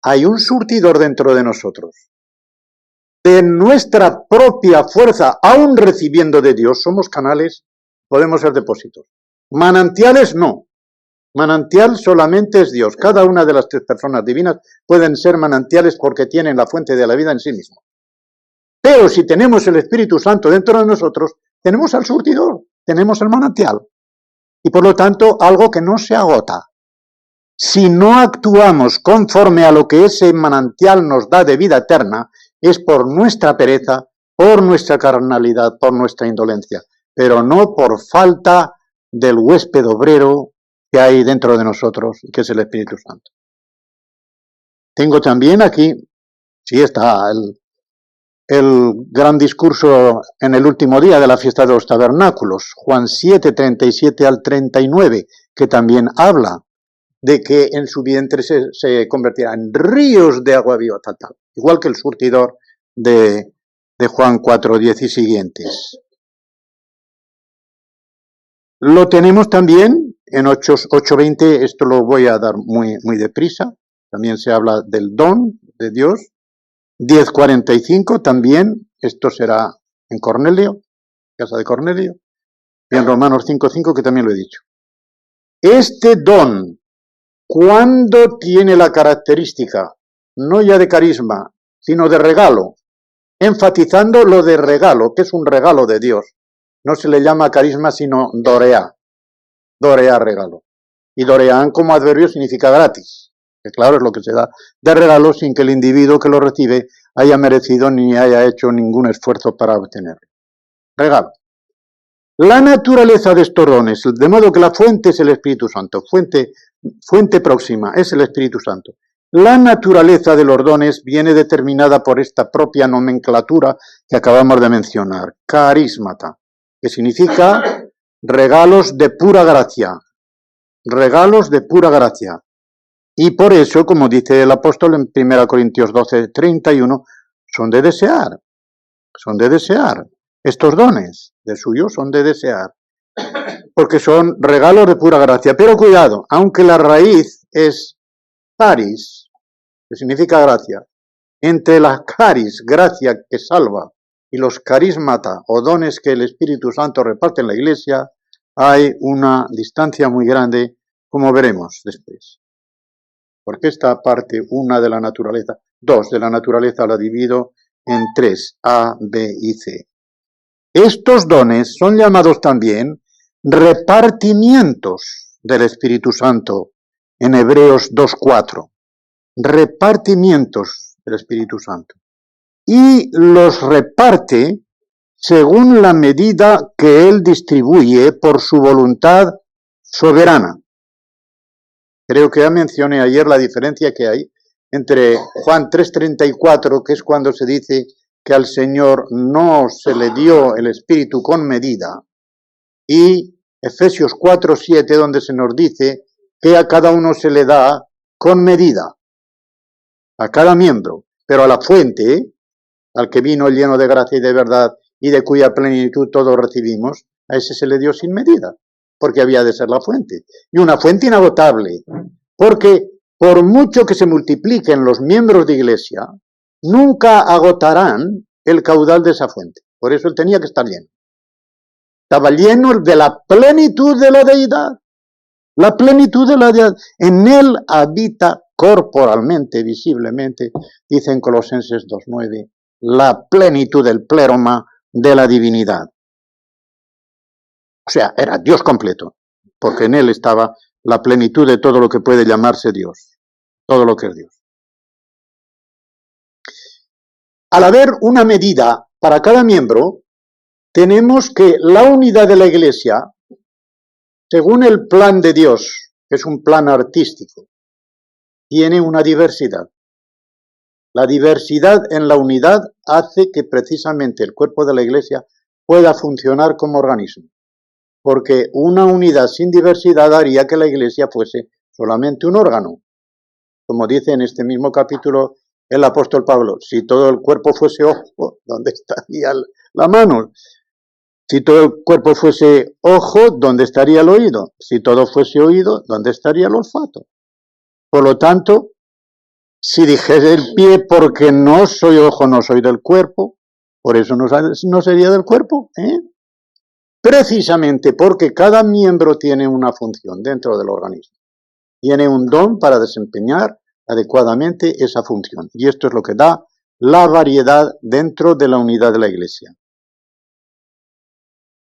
[SPEAKER 1] hay un surtidor dentro de nosotros. De nuestra propia fuerza, aún recibiendo de Dios, somos canales, podemos ser depósitos. Manantiales no. Manantial solamente es Dios. Cada una de las tres personas divinas pueden ser manantiales porque tienen la fuente de la vida en sí mismo. Pero si tenemos el Espíritu Santo dentro de nosotros, tenemos al surtidor, tenemos el manantial. Y por lo tanto, algo que no se agota. Si no actuamos conforme a lo que ese manantial nos da de vida eterna, es por nuestra pereza, por nuestra carnalidad, por nuestra indolencia, pero no por falta del huésped obrero que hay dentro de nosotros, que es el Espíritu Santo. Tengo también aquí, sí está, el gran discurso en el último día de la fiesta de los tabernáculos, Juan 7, 37 al 39, que también habla de que en su vientre se convertirá en ríos de agua viva, tal, igual que el surtidor de Juan 4, 10 y siguientes. Lo tenemos también en 8:20, esto lo voy a dar muy deprisa, también se habla del don de Dios. 10:45 también, esto será en Cornelio, casa de Cornelio, y en Romanos 5:5 que también lo he dicho. Este don, ¿cuándo tiene la característica, no ya de carisma, sino de regalo? Enfatizando lo de regalo, que es un regalo de Dios. No se le llama carisma, sino dorea. Dorea, regalo. Y dorean como adverbio significa gratis. Que claro, es lo que se da de regalo sin que el individuo que lo recibe haya merecido ni haya hecho ningún esfuerzo para obtenerlo. Regalo. La naturaleza de estos dones, de modo que la fuente es el Espíritu Santo, fuente próxima es el Espíritu Santo. La naturaleza de los dones viene determinada por esta propia nomenclatura que acabamos de mencionar, carismata, que significa regalos de pura gracia. Regalos de pura gracia. Y por eso, como dice el apóstol en 1 Corintios 12, 31, son de desear. Son de desear. Estos dones de suyo son de desear. Porque son regalos de pura gracia. Pero cuidado, aunque la raíz es caris, que significa gracia, entre la caris, gracia que salva, y los carismata o dones que el Espíritu Santo reparte en la Iglesia, hay una distancia muy grande, como veremos después. Porque esta parte, una de la naturaleza, dos de la naturaleza, la divido en tres, A, B y C. Estos dones son llamados también repartimientos del Espíritu Santo en Hebreos 2:4. Repartimientos del Espíritu Santo. Y los reparte según la medida que Él distribuye por su voluntad soberana. Creo que ya mencioné ayer la diferencia que hay entre Juan 3:34, que es cuando se dice que al Señor no se le dio el Espíritu con medida, y Efesios 4:7, donde se nos dice que a cada uno se le da con medida, a cada miembro, pero a la fuente, al que vino lleno de gracia y de verdad, y de cuya plenitud todos recibimos, a ese se le dio sin medida, porque había de ser la fuente, y una fuente inagotable, porque por mucho que se multipliquen los miembros de iglesia, nunca agotarán el caudal de esa fuente. Por eso él tenía que estar lleno. Estaba lleno de la plenitud de la deidad. La plenitud de la deidad. En él habita corporalmente, visiblemente, dice en Colosenses 2:9, la plenitud del pléroma de la divinidad. O sea, era Dios completo, porque en él estaba la plenitud de todo lo que puede llamarse Dios, todo lo que es Dios. Al haber una medida para cada miembro, tenemos que la unidad de la Iglesia, según el plan de Dios, que es un plan artístico, tiene una diversidad. La diversidad en la unidad hace que precisamente el cuerpo de la Iglesia pueda funcionar como organismo, porque una unidad sin diversidad haría que la Iglesia fuese solamente un órgano. Como dice en este mismo capítulo el apóstol Pablo, si todo el cuerpo fuese ojo, ¿dónde estaría la mano? Si todo el cuerpo fuese ojo, ¿dónde estaría el oído? Si todo fuese oído, ¿dónde estaría el olfato? Por lo tanto, si dijese el pie, porque no soy ojo, no soy del cuerpo, por eso no sería del cuerpo, ¿eh? Precisamente porque cada miembro tiene una función dentro del organismo. Tiene un don para desempeñar adecuadamente esa función. Y esto es lo que da la variedad dentro de la unidad de la Iglesia.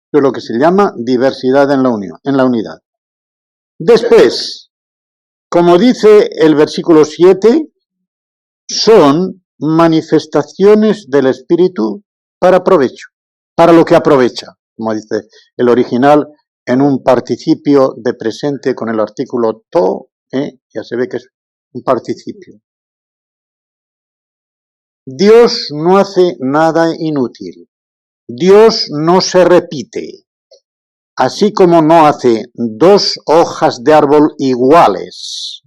[SPEAKER 1] Esto es lo que se llama diversidad en la unidad. Después, como dice el versículo 7, son manifestaciones del Espíritu para provecho, para lo que aprovecha, como dice el original, en un participio de presente con el artículo to, ya se ve que es un participio. Dios no hace nada inútil. Dios no se repite. Así como no hace dos hojas de árbol iguales,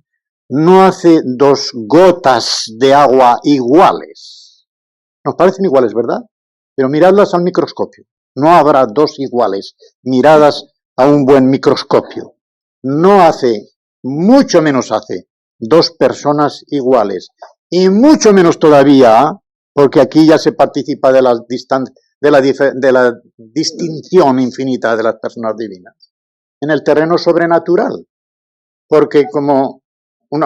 [SPEAKER 1] no hace dos gotas de agua iguales. Nos parecen iguales, ¿verdad? Pero miradlas al microscopio. No habrá dos iguales miradas a un buen microscopio. No hace, mucho menos hace, dos personas iguales. Y mucho menos todavía, porque aquí ya se participa de la distinción infinita de las personas divinas. En el terreno sobrenatural. Porque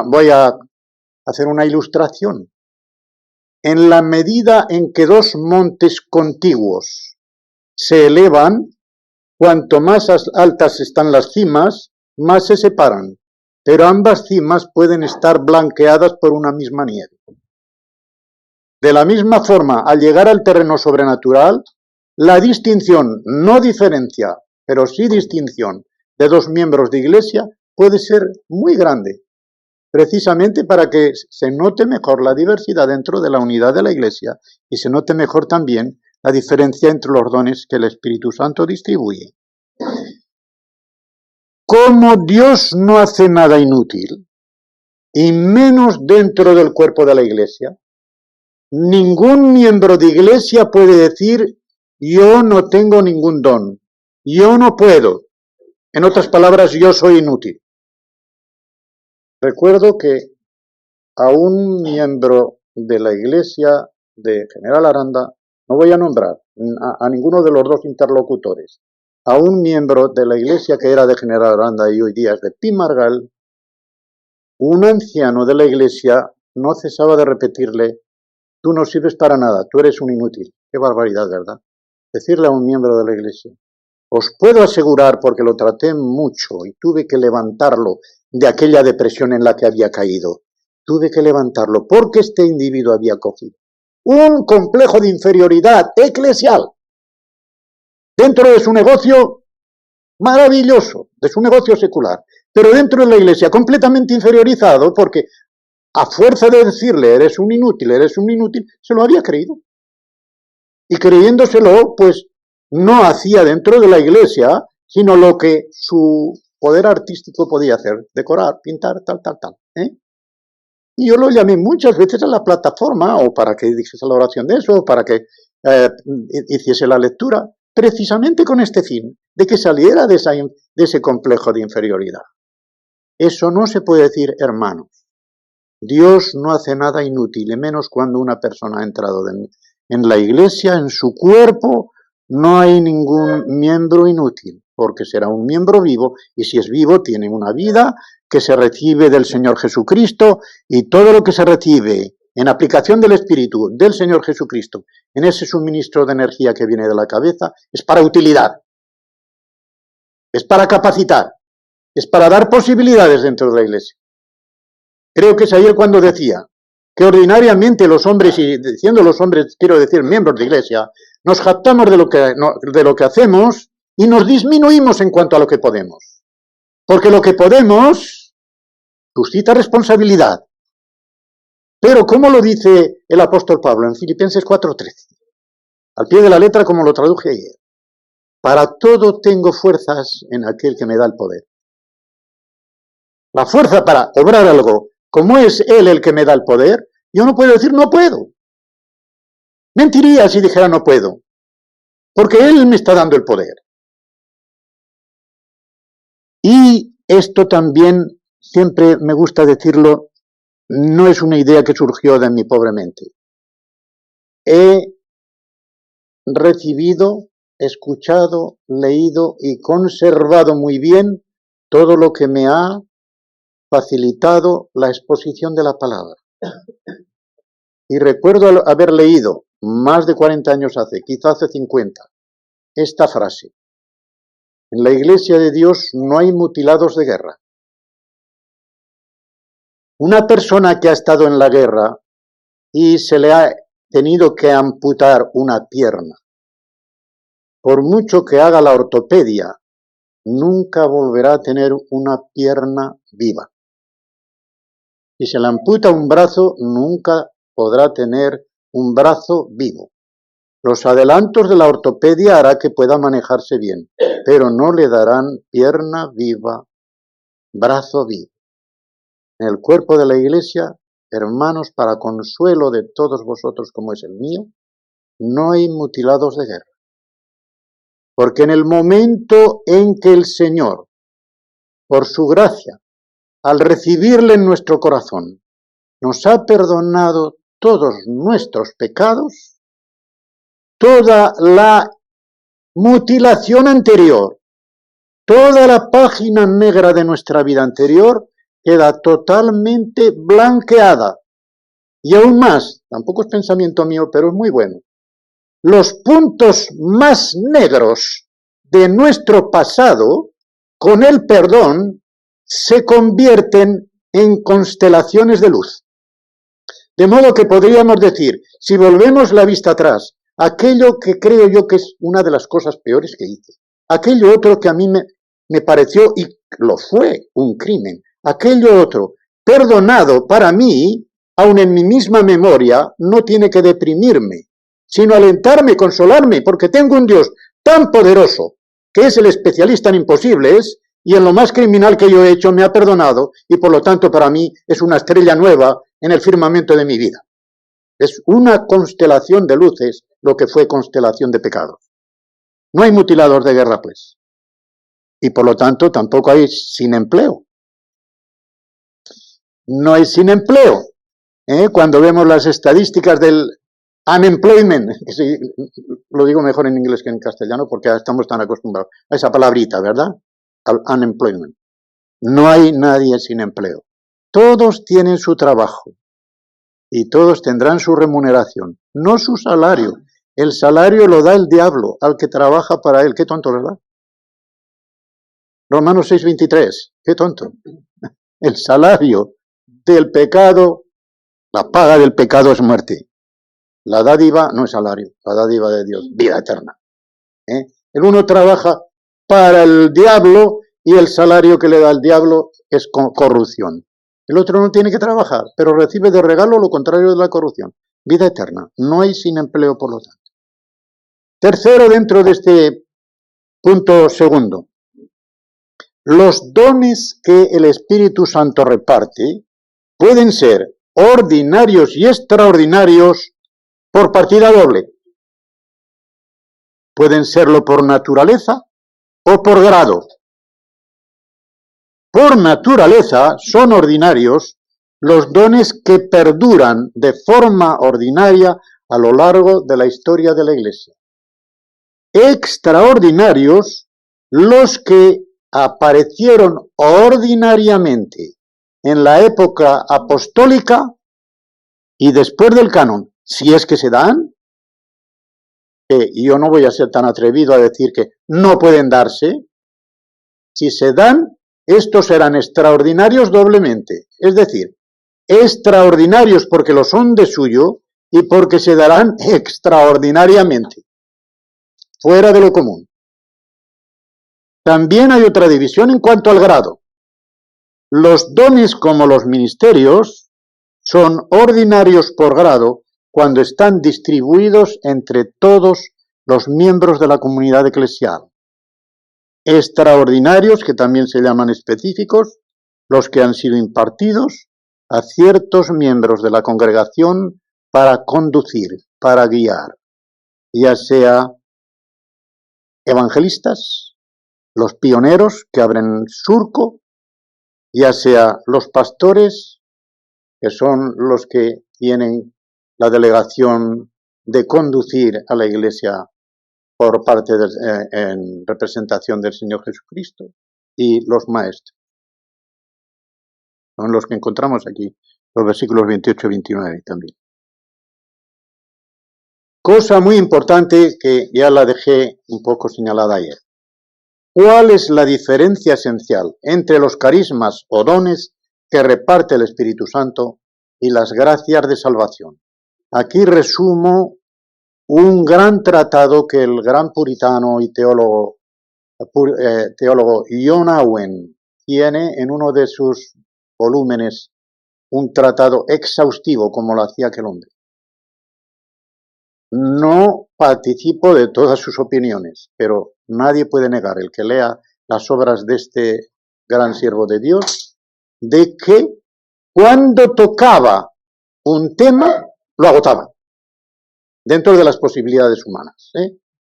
[SPEAKER 1] voy a hacer una ilustración. En la medida en que dos montes contiguos se elevan, cuanto más altas están las cimas, más se separan, pero ambas cimas pueden estar blanqueadas por una misma nieve. De la misma forma, al llegar al terreno sobrenatural, la distinción, no diferencia, pero sí distinción de dos miembros de iglesia puede ser muy grande, precisamente para que se note mejor la diversidad dentro de la unidad de la iglesia y se note mejor también la diferencia entre los dones que el Espíritu Santo distribuye. Como Dios no hace nada inútil, y menos dentro del cuerpo de la iglesia, ningún miembro de iglesia puede decir, yo no tengo ningún don, yo no puedo. En otras palabras, yo soy inútil. Recuerdo que a un miembro de la iglesia de General Aranda, no voy a nombrar a ninguno de los dos interlocutores, a un miembro de la iglesia que era de General Aranda y hoy día es de Pimargal, un anciano de la iglesia no cesaba de repetirle, tú no sirves para nada, tú eres un inútil. Qué barbaridad, ¿verdad? Decirle a un miembro de la iglesia. Os puedo asegurar, porque lo traté mucho y tuve que levantarlo de aquella depresión en la que había caído. Tuve que levantarlo porque este individuo había cogido un complejo de inferioridad eclesial dentro de su negocio maravilloso, de su negocio secular, pero dentro de la iglesia completamente inferiorizado porque a fuerza de decirle eres un inútil, se lo había creído. Y creyéndoselo, pues no hacía dentro de la iglesia, sino lo que su poder artístico podía hacer, decorar, pintar, tal. Y yo lo llamé muchas veces a la plataforma, o para que dijese la oración de eso, o para que hiciese la lectura, precisamente con este fin, de que saliera de ese complejo de inferioridad. Eso no se puede decir, hermanos. Dios no hace nada inútil, y menos cuando una persona ha entrado en la iglesia, en su cuerpo, no hay ningún miembro inútil, porque será un miembro vivo, y si es vivo tiene una vida que se recibe del Señor Jesucristo, y todo lo que se recibe en aplicación del Espíritu del Señor Jesucristo, en ese suministro de energía que viene de la cabeza, es para utilidad, es para capacitar, es para dar posibilidades dentro de la iglesia. Creo que es ayer cuando decía que ordinariamente los hombres, y diciendo los hombres quiero decir miembros de iglesia, nos jactamos de lo que hacemos y nos disminuimos en cuanto a lo que podemos. Porque lo que podemos suscita responsabilidad. Pero ¿cómo lo dice el apóstol Pablo en Filipenses 4:13? Al pie de la letra como lo traduje ayer. Para todo tengo fuerzas en aquel que me da el poder. La fuerza para obrar algo, como es Él el que me da el poder, yo no puedo decir no puedo. Mentiría si dijera no puedo, porque Él me está dando el poder. Y esto también, siempre me gusta decirlo, no es una idea que surgió de mi pobre mente. He recibido, escuchado, leído y conservado muy bien todo lo que me ha facilitado la exposición de la palabra. Y recuerdo haber leído, más de 40 años hace, quizá hace 50, esta frase. En la Iglesia de Dios no hay mutilados de guerra. Una persona que ha estado en la guerra y se le ha tenido que amputar una pierna, por mucho que haga la ortopedia, nunca volverá a tener una pierna viva. Si se le amputa un brazo, nunca podrá tener un brazo vivo. Los adelantos de la ortopedia hará que pueda manejarse bien, pero no le darán pierna viva, brazo vivo. En el cuerpo de la Iglesia, hermanos, para consuelo de todos vosotros como es el mío, no hay mutilados de guerra. Porque en el momento en que el Señor, por su gracia, al recibirle en nuestro corazón, nos ha perdonado todos nuestros pecados, toda la mutilación anterior, toda la página negra de nuestra vida anterior queda totalmente blanqueada. Y aún más, tampoco es pensamiento mío, pero es muy bueno, los puntos más negros de nuestro pasado, con el perdón, se convierten en constelaciones de luz. De modo que podríamos decir, si volvemos la vista atrás, aquello que creo yo que es una de las cosas peores que hice, aquello otro que a mí me pareció, y lo fue, un crimen, aquello otro, perdonado para mí, aun en mi misma memoria, no tiene que deprimirme, sino alentarme, consolarme, porque tengo un Dios tan poderoso, que es el especialista en imposibles, y en lo más criminal que yo he hecho me ha perdonado, y por lo tanto para mí es una estrella nueva en el firmamento de mi vida. Es una constelación de luces lo que fue constelación de pecados. No hay mutilados de guerra, pues. Y por lo tanto tampoco hay sin empleo. No hay sin empleo. Cuando vemos las estadísticas del unemployment, que sí, lo digo mejor en inglés que en castellano porque estamos tan acostumbrados a esa palabrita, ¿verdad? Al unemployment. No hay nadie sin empleo. Todos tienen su trabajo y todos tendrán su remuneración, no su salario. El salario lo da el diablo al que trabaja para él. Qué tonto, ¿verdad? Romanos 6:23. Qué tonto. El salario del pecado, la paga del pecado es muerte. La dádiva no es salario, la dádiva de Dios, vida eterna. El uno trabaja para el diablo y el salario que le da el diablo es corrupción. El otro no tiene que trabajar, pero recibe de regalo lo contrario de la corrupción, vida eterna. No hay sin empleo, por lo tanto. Tercero, dentro de este punto segundo, los dones que el Espíritu Santo reparte pueden ser ordinarios y extraordinarios por partida doble. Pueden serlo por naturaleza o por grado. Por naturaleza son ordinarios los dones que perduran de forma ordinaria a lo largo de la historia de la Iglesia. Extraordinarios los que aparecieron ordinariamente en la época apostólica y después del canon, si es que se dan. Yo no voy a ser tan atrevido a decir que no pueden darse. Si se dan, estos serán extraordinarios doblemente, es decir, extraordinarios porque lo son de suyo y porque se darán extraordinariamente, fuera de lo común. También hay otra división en cuanto al grado. Los dones como los ministerios son ordinarios por grado cuando están distribuidos entre todos los miembros de la comunidad eclesial. Extraordinarios, que también se llaman específicos, los que han sido impartidos a ciertos miembros de la congregación para conducir, para guiar, ya sea evangelistas, los pioneros que abren surco, ya sea los pastores, que son los que tienen la delegación de conducir a la iglesia por parte en representación del Señor Jesucristo, y los maestros. Son los que encontramos aquí, los versículos 28 y 29 también. Cosa muy importante que ya la dejé un poco señalada ayer. ¿Cuál es la diferencia esencial entre los carismas o dones que reparte el Espíritu Santo y las gracias de salvación? Aquí resumo un gran tratado que el gran puritano y teólogo John Owen tiene en uno de sus volúmenes, un tratado exhaustivo como lo hacía aquel hombre. No participo de todas sus opiniones, pero nadie puede negar, el que lea las obras de este gran siervo de Dios, de que cuando tocaba un tema, lo agotaba, dentro de las posibilidades humanas.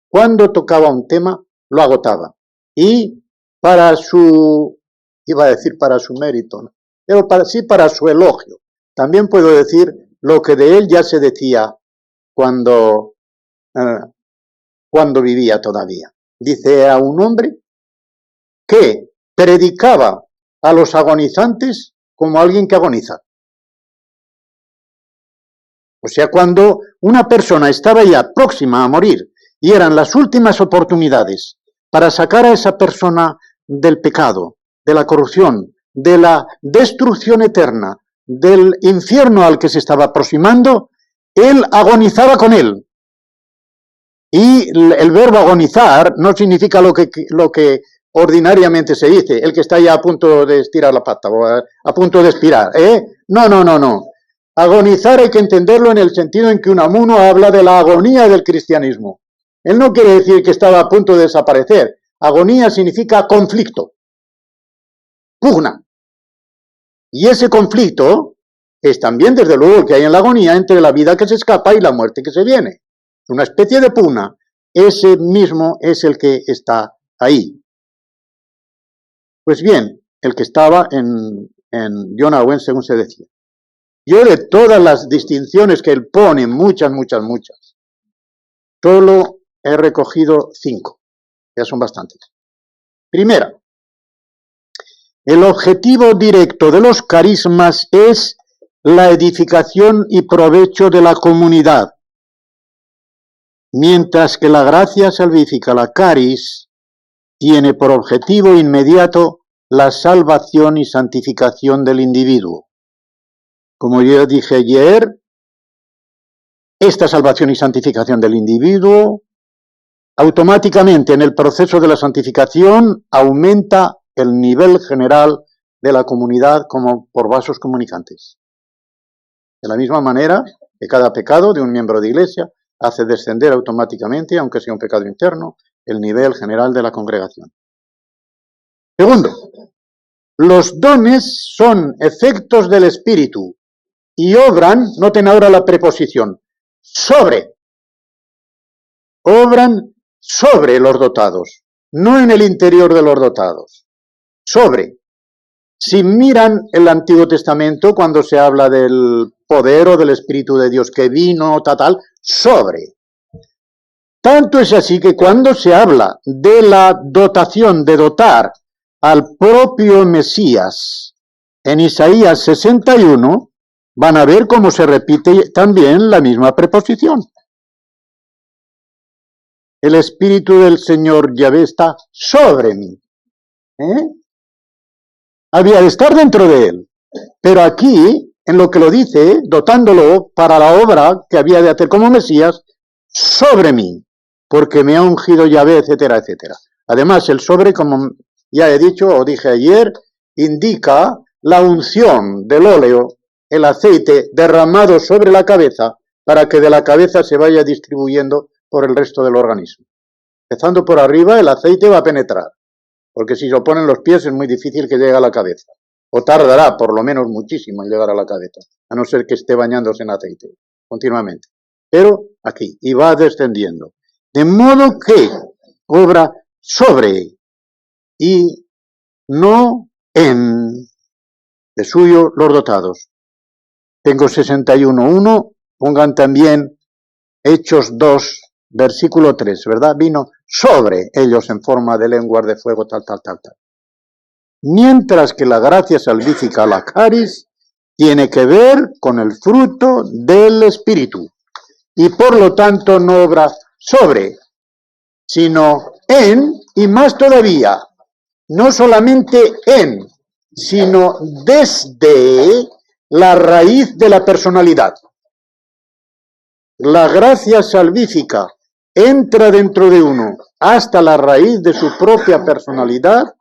[SPEAKER 1] Cuando tocaba un tema, lo agotaba. Y para su, iba a decir para su mérito, ¿no? Pero sí para su elogio. También puedo decir lo que de él ya se decía cuando vivía todavía. Dice a un hombre que predicaba a los agonizantes como alguien que agoniza. O sea, cuando una persona estaba ya próxima a morir y eran las últimas oportunidades para sacar a esa persona del pecado, de la corrupción, de la destrucción eterna, del infierno al que se estaba aproximando, él agonizaba con él. Y el verbo agonizar no significa lo que ordinariamente se dice, el que está ya a punto de estirar la pata o a punto de expirar. No. Agonizar hay que entenderlo en el sentido en que Unamuno habla de la agonía del cristianismo. Él no quiere decir que estaba a punto de desaparecer. Agonía significa conflicto, pugna. Y ese conflicto es también, desde luego, el que hay en la agonía entre la vida que se escapa y la muerte que se viene. Una especie de pugna. Ese mismo es el que está ahí. Pues bien, el que estaba en John Owen, según se decía. Yo de todas las distinciones que él pone, muchas, solo he recogido 5. Ya son bastantes. Primera, el objetivo directo de los carismas es la edificación y provecho de la comunidad, mientras que la gracia salvífica, la caris, tiene por objetivo inmediato la salvación y santificación del individuo. Como yo dije ayer, esta salvación y santificación del individuo automáticamente en el proceso de la santificación aumenta el nivel general de la comunidad como por vasos comunicantes. De la misma manera que cada pecado de un miembro de iglesia hace descender automáticamente, aunque sea un pecado interno, el nivel general de la congregación. Segundo, los dones son efectos del Espíritu y obran, noten ahora la preposición, sobre. Obran sobre los dotados, no en el interior de los dotados, sobre. Si miran el Antiguo Testamento, cuando se habla del poder o del Espíritu de Dios que vino, tal, sobre. Tanto es así que cuando se habla de la dotación, de dotar al propio Mesías en Isaías 61, van a ver cómo se repite también la misma preposición. El Espíritu del Señor Yahvé está sobre mí. Había de estar dentro de él. Pero aquí, en lo que lo dice, dotándolo para la obra que había de hacer como Mesías, sobre mí, porque me ha ungido Yahvé, etcétera, etcétera. Además, el sobre, como ya he dicho o dije ayer, indica la unción del óleo, el aceite derramado sobre la cabeza, para que de la cabeza se vaya distribuyendo por el resto del organismo. Empezando por arriba, el aceite va a penetrar, porque si se ponen los pies es muy difícil que llegue a la cabeza, o tardará por lo menos muchísimo en llegar a la cabeza, a no ser que esté bañándose en aceite continuamente. Pero aquí, y va descendiendo. De modo que obra sobre y no en de suyo los dotados. Tengo 61.1, pongan también Hechos 2, versículo 3, ¿verdad? Vino sobre ellos en forma de lenguas de fuego, tal. Mientras que la gracia salvífica, la caris, tiene que ver con el fruto del Espíritu. Y por lo tanto no obra sobre, sino en, y más todavía, no solamente en, sino desde la raíz de la personalidad. La gracia salvífica entra dentro de uno hasta la raíz de su propia personalidad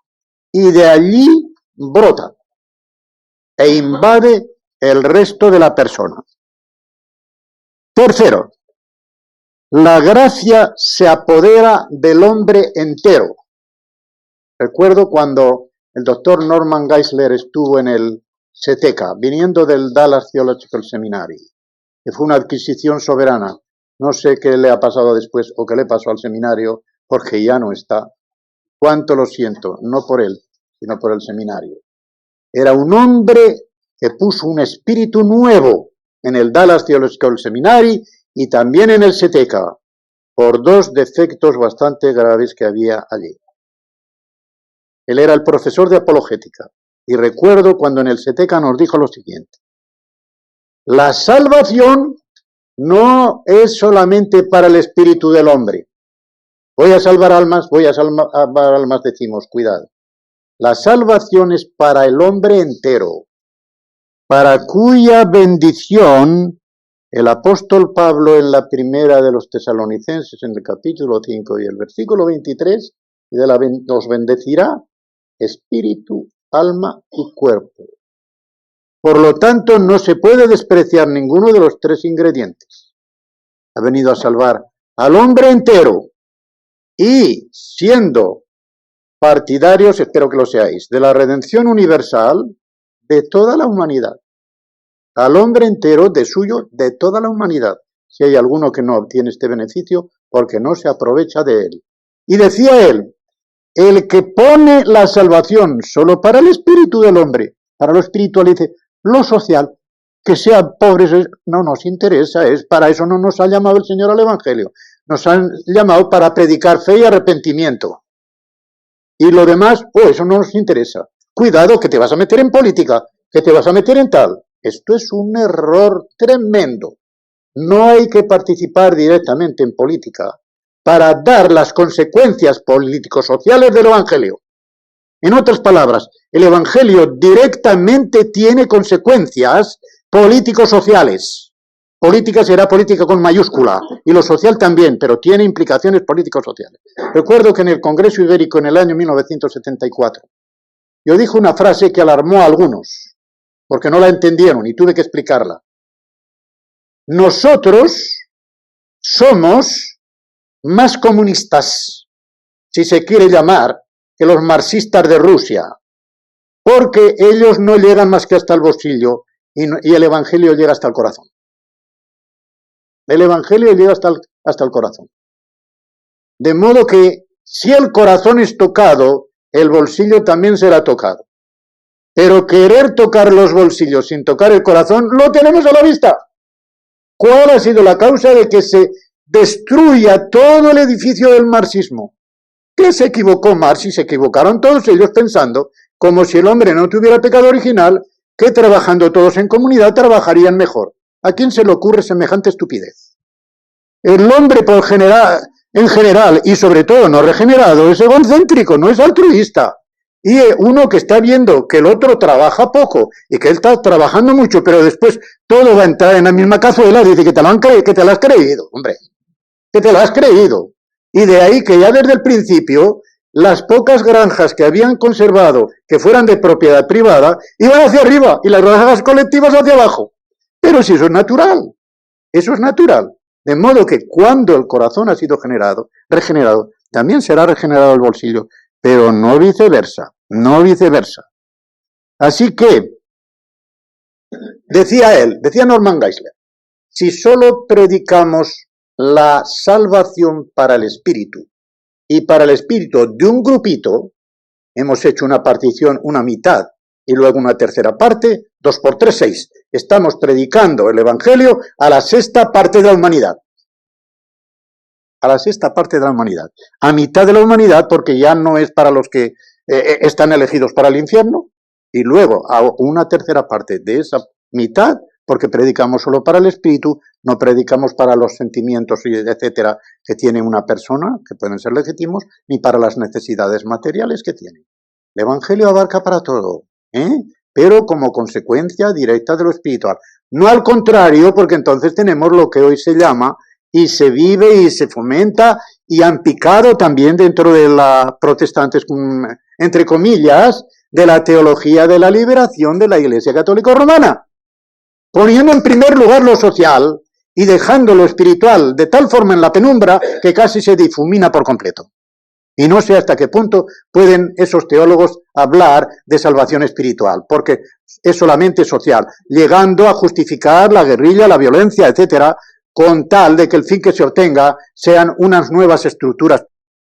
[SPEAKER 1] y de allí brota e invade el resto de la persona. Tercero, la gracia se apodera del hombre entero. Recuerdo cuando el doctor Norman Geisler estuvo en el SETECA, viniendo del Dallas Theological Seminary, que fue una adquisición soberana. No sé qué le ha pasado después o qué le pasó al seminario, porque ya no está. Cuánto lo siento, no por él, sino por el seminario. Era un hombre que puso un espíritu nuevo en el Dallas Theological Seminary y también en el SETECA, por dos defectos bastante graves que había allí. Él era el profesor de apologética, y recuerdo cuando en el SETECA nos dijo lo siguiente: la salvación no es solamente para el espíritu del hombre. Voy a salvar almas, decimos, cuidado. La salvación es para el hombre entero, para cuya bendición el apóstol Pablo en la primera de los Tesalonicenses, en el capítulo 5 y el versículo 23, los bendecirá espíritu, alma y cuerpo. Por lo tanto, no se puede despreciar ninguno de los tres ingredientes. Ha venido a salvar al hombre entero y, siendo partidarios, espero que lo seáis, de la redención universal de toda la humanidad. Al hombre entero, de suyo, de toda la humanidad. Si hay alguno que no obtiene este beneficio, porque no se aprovecha de él. Y decía él, el que pone la salvación solo para el espíritu del hombre, para lo espiritual, dice, lo social, que sean pobres, no nos interesa, para eso no nos ha llamado el Señor al Evangelio. Nos han llamado para predicar fe y arrepentimiento. Y lo demás, eso no nos interesa. Cuidado, que te vas a meter en política, que te vas a meter en tal. Esto es un error tremendo. No hay que participar directamente en política para dar las consecuencias político-sociales del Evangelio. En otras palabras, el Evangelio directamente tiene consecuencias político-sociales. Política será política con mayúscula, y lo social también, pero tiene implicaciones político-sociales. Recuerdo que en el Congreso Ibérico en el año 1974, yo dije una frase que alarmó a algunos, porque no la entendieron y tuve que explicarla. Nosotros somos más comunistas, si se quiere llamar, que los marxistas de Rusia, porque ellos no llegan más que hasta el bolsillo y el Evangelio llega hasta el corazón. El Evangelio llega hasta el corazón. De modo que si el corazón es tocado, el bolsillo también será tocado. Pero querer tocar los bolsillos sin tocar el corazón, lo tenemos a la vista. ¿Cuál ha sido la causa de que se destruya todo el edificio del marxismo? Que se equivocó Marx y se equivocaron todos ellos pensando, como si el hombre no tuviera pecado original, que trabajando todos en comunidad trabajarían mejor. ¿A quién se le ocurre semejante estupidez? El hombre en general y sobre todo no regenerado es egocéntrico, no es altruista. Y uno que está viendo que el otro trabaja poco y que él está trabajando mucho, pero después todo va a entrar en la misma cazuela, dice que te lo has creído, hombre, que te lo has creído. Y de ahí que ya desde el principio las pocas granjas que habían conservado que fueran de propiedad privada iban hacia arriba y las granjas colectivas hacia abajo. Pero si eso es natural, eso es natural. De modo que cuando el corazón ha sido regenerado, también será regenerado el bolsillo, pero no viceversa, no viceversa. Así que, decía Norman Geisler, si solo predicamos la salvación para el espíritu y para el espíritu de un grupito, hemos hecho una partición, una mitad y luego una tercera parte, 2 por 3, 6. Estamos predicando el Evangelio a la sexta parte de la humanidad. A la sexta parte de la humanidad. A mitad de la humanidad porque ya no es para los que están elegidos para el infierno y luego a una tercera parte de esa mitad porque predicamos solo para el espíritu, no predicamos para los sentimientos, etcétera, que tiene una persona, que pueden ser legítimos, ni para las necesidades materiales que tiene. El Evangelio abarca para todo, pero como consecuencia directa de lo espiritual. No al contrario, porque entonces tenemos lo que hoy se llama, y se vive y se fomenta, y han picado también dentro de la protestantes, entre comillas, de la teología de la liberación de la Iglesia Católica Romana, poniendo en primer lugar lo social y dejando lo espiritual de tal forma en la penumbra que casi se difumina por completo. Y no sé hasta qué punto pueden esos teólogos hablar de salvación espiritual, porque es solamente social, llegando a justificar la guerrilla, la violencia, etcétera, con tal de que el fin que se obtenga sean unas nuevas estructuras